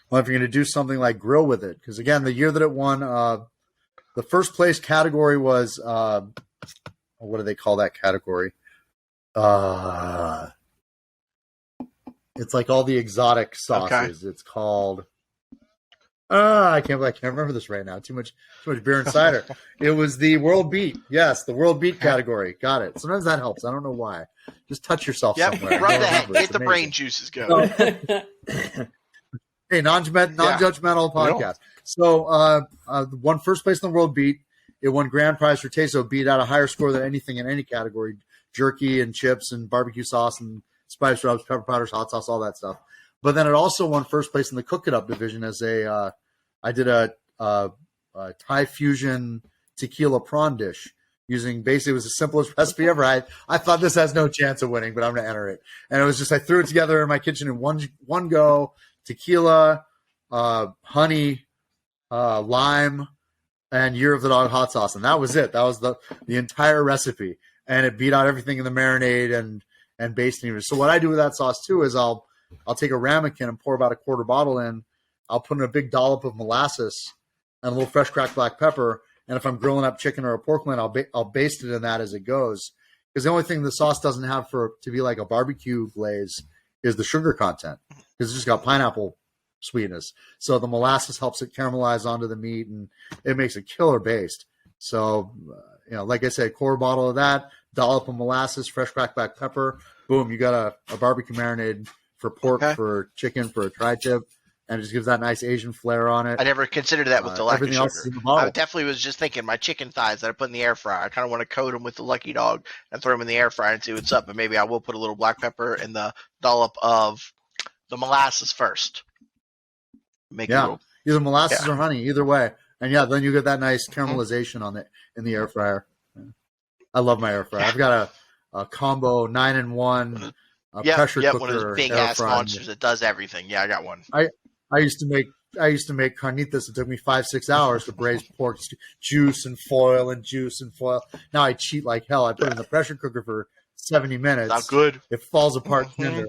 Well, if you're going to do something like grill with it, because again, the year that it won, the first place category was what do they call that category? It's like all the exotic sauces. Okay. It's called. I can't remember this right now. Too much beer and cider. It was the World Beat. Yes, the World Beat category. Got it. Sometimes that helps. I don't know why. Just touch yourself somewhere. Rub the head. Get the brain juices going. Hey, non-judgmental podcast. Yeah. So, won first place in the World Beat. It won grand prize for taste, so it beat out a higher score than anything in any category: jerky and chips and barbecue sauce and spice rubs, pepper powders, hot sauce, all that stuff. But then it also won first place in the Cook It Up division as I did a Thai fusion tequila prawn dish using basically, it was the simplest recipe ever. I thought this has no chance of winning, but I'm going to enter it. And it was just, I threw it together in my kitchen in one go: tequila, honey, lime, and Year of the Dog hot sauce. And that was it. That was the entire recipe. And it beat out everything in the marinade and basting. So what I do with that sauce too is I'll take a ramekin and pour about a quarter bottle in. I'll put in a big dollop of molasses and a little fresh cracked black pepper. And if I'm grilling up chicken or a pork loin, I'll baste it in that as it goes. Because the only thing the sauce doesn't have to be like a barbecue glaze is the sugar content. Because it's just got pineapple sweetness. So the molasses helps it caramelize onto the meat, and it makes a killer baste. So, like I said, quarter bottle of that, dollop of molasses, fresh cracked black pepper. Boom, you got a barbecue marinade for pork, for chicken, for a tri-tip, and it just gives that nice Asian flair on it. I never considered that with the Lucky everything Sugar. else is in the bottle. I definitely was just thinking my chicken thighs that I put in the air fryer. I kind of want to coat them with the Lucky Dog and throw them in the air fryer and see what's up. But maybe I will put a little black pepper and the dollop of the molasses first. Either molasses or honey, either way. And then you get that nice caramelization on it in the air fryer. I love my air fryer. I've got a combo 9-in-1 pressure cooker. One of those big ass monsters that does everything. Yeah, I got one. I used to make carnitas. It took me 5-6 hours to braise pork juice and foil and juice and foil. Now I cheat like hell. I put it in the pressure cooker for 70 minutes. Not good. It falls apart tender.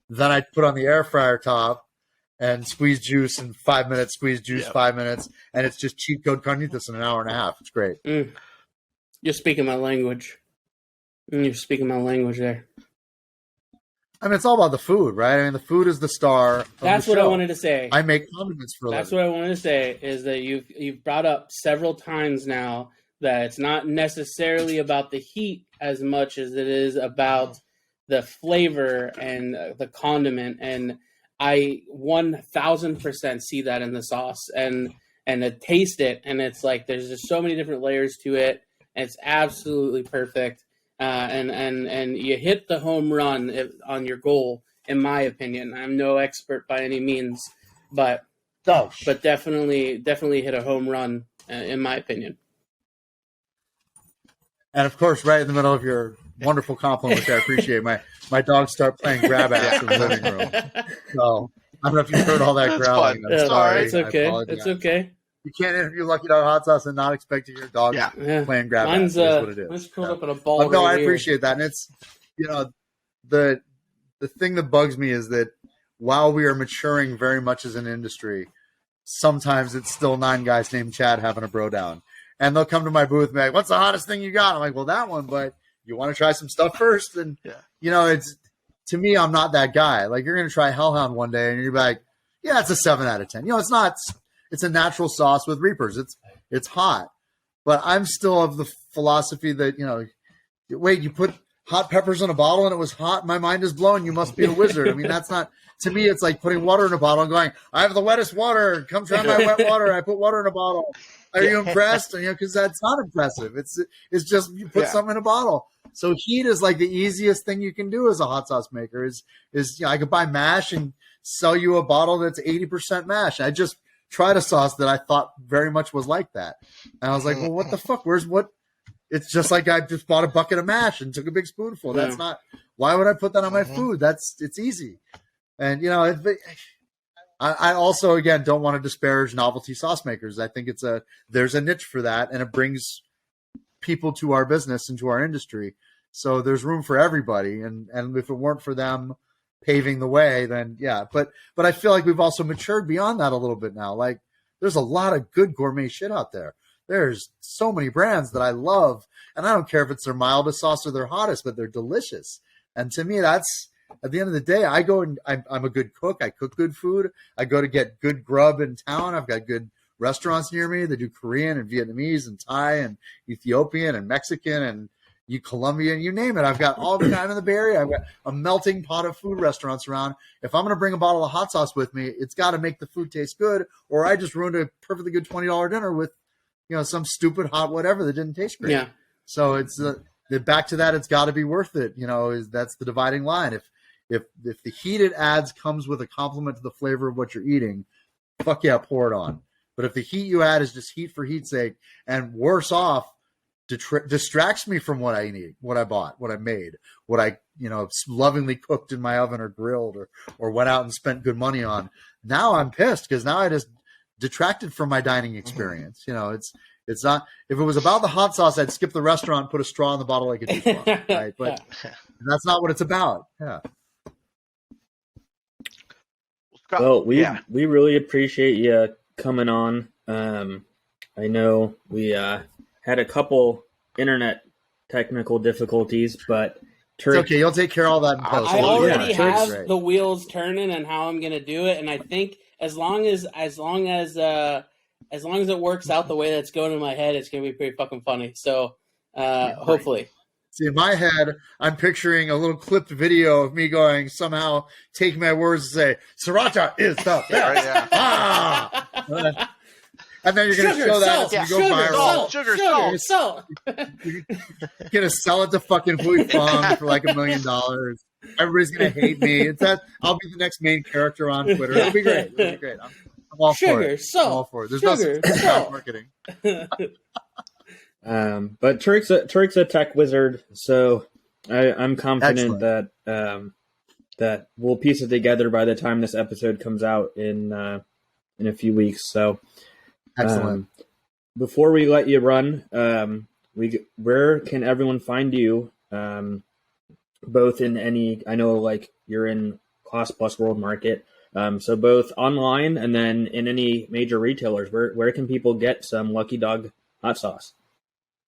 Then I put on the air fryer top and squeeze juice in 5 minutes, squeeze juice 5 minutes, and it's just cheat code carnitas in an hour and a half. It's great. You're speaking my language. You're speaking my language there. I mean, it's all about the food, right? I mean, the food is the star. That's what I wanted to say. I make condiments for a living. That's what I wanted to say, is that you've brought up several times now that it's not necessarily about the heat as much as it is about the flavor and the condiment. And I 1000% see that in the sauce and to taste it. And it's like, there's just so many different layers to it. And it's absolutely perfect. And you hit the home run on your goal, in my opinion. I'm no expert by any means, but definitely hit a home run, in my opinion. And of course, right in the middle of your wonderful compliment, which I appreciate, my dogs start playing grab ass in the living room. So I don't know if you've heard all that growling. I'm sorry. It's okay. It's okay. You can't interview Lucky Dog Hot Sauce and not expect to hear dog playing grab ass. That's what it is. Mine's curled up in a ball. No, I appreciate that. And it's, the thing that bugs me is that while we are maturing very much as an industry, sometimes it's still 9 guys named Chad having a bro down. And they'll come to my booth and be like, what's the hottest thing you got? I'm like, well, that one, but you want to try some stuff first? And, it's, to me, I'm not that guy. Like, you're going to try Hellhound one day and you're like, yeah, it's a 7 out of 10. It's not, it's a natural sauce with Reapers. It's hot. But I'm still of the philosophy that, wait, you put hot peppers in a bottle and it was hot. My mind is blown. You must be a wizard. I mean, that's not, to me, it's like putting water in a bottle and going, I have the wettest water. Come try my wet water. I put water in a bottle. Are you impressed? Because that's not impressive. It's just you put something in a bottle. So heat is like the easiest thing you can do as a hot sauce maker. Is I could buy mash and sell you a bottle that's 80% mash. I just tried a sauce that I thought very much was like that, and I was like, well, what the fuck? Where's what? It's just like I just bought a bucket of mash and took a big spoonful. That's not. Why would I put that on my food? It's easy, and I also, again, don't want to disparage novelty sauce makers. I think there's a niche for that, and it brings people to our business and to our industry. So there's room for everybody. And if it weren't for them paving the way, then yeah. But I feel like we've also matured beyond that a little bit now. Like, there's a lot of good gourmet shit out there. There's so many brands that I love, and I don't care if it's their mildest sauce or their hottest, but they're delicious. And to me, that's, at the end of the day, I go and I'm a good cook. I cook good food. I go to get good grub in town. I've got good restaurants near me that do Korean and Vietnamese and Thai and Ethiopian and Mexican and Colombian, you name it. I've got all the time in the Bay Area. I've got a melting pot of food restaurants around. If I'm going to bring a bottle of hot sauce with me, it's got to make the food taste good, or I just ruined a perfectly good $20 dinner with, some stupid hot whatever that didn't taste great. Yeah. So it's back to that. It's got to be worth it. That's the dividing line. If the heat it adds comes with a compliment to the flavor of what you're eating, fuck yeah, pour it on. But if the heat you add is just heat for heat's sake, and worse off, distracts me from what I need, what I bought, what I made, what I lovingly cooked in my oven or grilled or went out and spent good money on, now I'm pissed because now I just detracted from my dining experience. It's not, if it was about the hot sauce, I'd skip the restaurant and put a straw in the bottle like a juice bottle, right? But that's not what it's about. Yeah. Well, we really appreciate you coming on. I know we had a couple internet technical difficulties, but it's okay. You'll take care of all that in post. I already have the wheels turning and how I'm going to do it, and I think as long as it works out the way that's going in my head, it's going to be pretty fucking funny. So hopefully. See, in my head, I'm picturing a little clipped video of me going, somehow taking my words and say, Sriracha is the best. Ah! And then you're going to show that as you go viral. Salt. You're going to sell it to fucking Hui Fong for like $1 million. Everybody's going to hate me. I'll be the next main character on Twitter. It'll be great. I'm all for it. I'm all for it. There's no marketing. But Turik's a tech wizard, so I'm confident that we'll piece it together by the time this episode comes out in a few weeks. So, excellent. Before we let you run, where can everyone find you? Both in I know like you're in Cost Plus World Market, so both online and then in any major retailers. Where can people get some Lucky Dog hot sauce?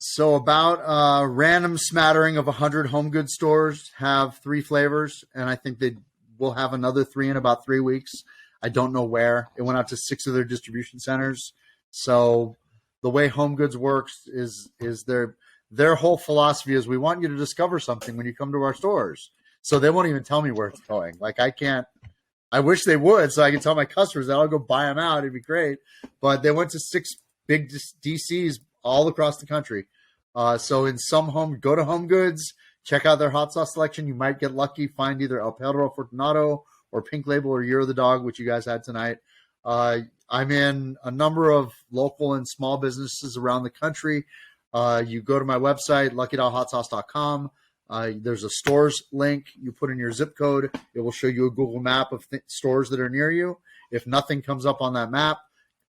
So about a random smattering of 100 home goods stores have 3 flavors, and I think they will have another 3 in about 3 weeks. I don't know where. It went out to 6 of their distribution centers. So the way home goods works is their whole philosophy is we want you to discover something when you come to our stores. So they won't even tell me where it's going. Like I wish they would, so I can tell my customers that I'll go buy them out. It'd be great. But they went to 6 big DCs all across the country. So in some go to Home Goods, check out their hot sauce selection. You might get lucky, find either El Perro Fortunato or Pink Label or Year of the Dog, which you guys had tonight. I'm in a number of local and small businesses around the country. You go to my website, luckydoghotsauce.com. There's a stores link. You put in your zip code. It will show you a Google map of stores that are near you. If nothing comes up on that map,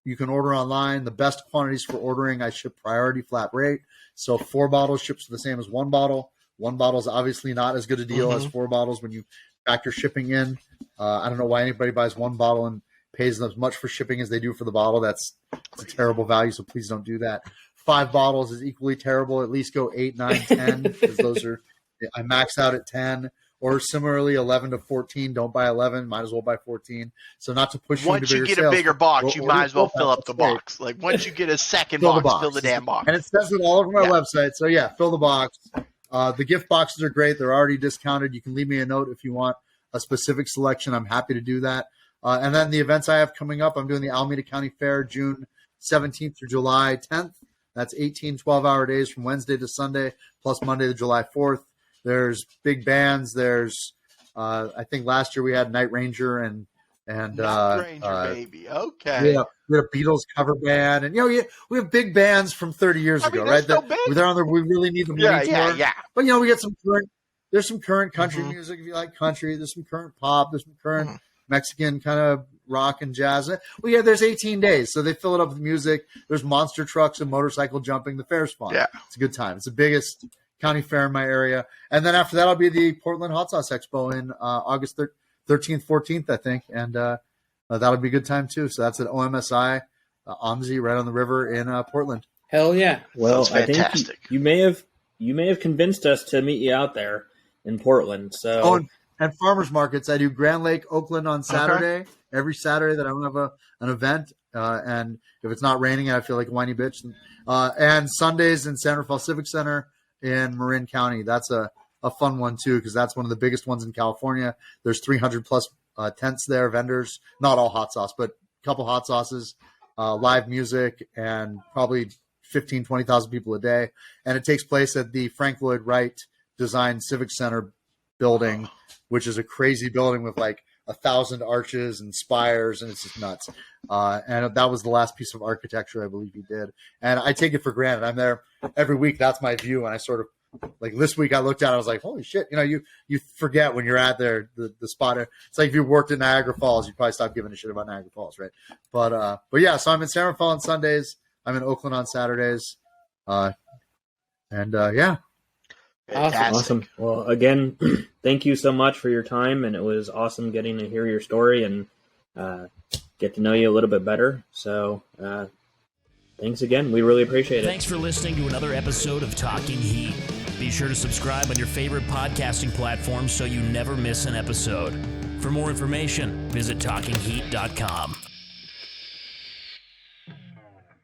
you can order online. The best quantities for ordering, I ship priority flat rate. So 4 bottles ships the same as 1 bottle. 1 bottle is obviously not as good a deal as 4 bottles when you factor shipping in. I don't know why anybody buys 1 bottle and pays as much for shipping as they do for the bottle. That's a terrible value, so please don't do that. 5 bottles is equally terrible. At least go 8, 9, 10, because those are – I max out at 10. Or similarly, 11 to 14. Don't buy 11. Might as well buy 14. So not to push you into bigger sales. Once you get a bigger box, you might as well fill up the box. Like once you get a second box, fill the damn box. And it says it all over my website. So yeah, fill the box. The gift boxes are great. They're already discounted. You can leave me a note if you want a specific selection. I'm happy to do that. And then the events I have coming up, I'm doing the Alameda County Fair June 17th through July 10th. That's 18 12-hour days from Wednesday to Sunday, plus Monday to July 4th. There's big bands. There's, I think last year we had Night Ranger and Night Ranger, baby. Okay. Yeah, we had a Beatles cover band, and we have big bands from 30 years ago, right? So they're on the We Really Need the Money tour. Yeah. But we get some current. There's some current country music if you like country. There's some current pop. There's some current Mexican kind of rock and jazz. Well, yeah, there's 18 days, so they fill it up with music. There's monster trucks and motorcycle jumping. The fair's fun. Yeah, it's a good time. It's the biggest county fair in my area. And then after that, I'll be at the Portland Hot Sauce Expo in August 13th, 14th, I think. And that'll be a good time, too. So that's at OMSI, OMSI, right on the river in Portland. Hell yeah. Well, I think you may have convinced us to meet you out there in Portland. So and farmers markets. I do Grand Lake, Oakland on Saturday. Every Saturday that I don't have an event. And if it's not raining, I feel like a whiny bitch. And Sundays in San Rafael Civic Center in Marin County. That's a fun one too, because that's one of the biggest ones in California. There's 300 plus tents there, vendors, not all hot sauce, but a couple hot sauces, live music, and probably 15, 20,000 people a day. And it takes place at the Frank Lloyd Wright Design Civic Center building, which is a crazy building with like 1,000 arches and spires, and it's just nuts. And that was the last piece of architecture I believe he did. And I take it for granted. I'm there every week. That's my view. And I sort of like this week I looked at it, I was like, holy shit. You forget when you're at there, the spot. It's like if you worked in Niagara Falls, you probably stop giving a shit about Niagara Falls, right? But yeah, so I'm in San Rafael on Sundays. I'm in Oakland on Saturdays. Yeah. Awesome. Well, again, thank you so much for your time, and it was awesome getting to hear your story and get to know you a little bit better. So thanks again. We really appreciate it. Thanks for listening to another episode of Talking Heat. Be sure to subscribe on your favorite podcasting platform so you never miss an episode. For more information, visit talkingheat.com.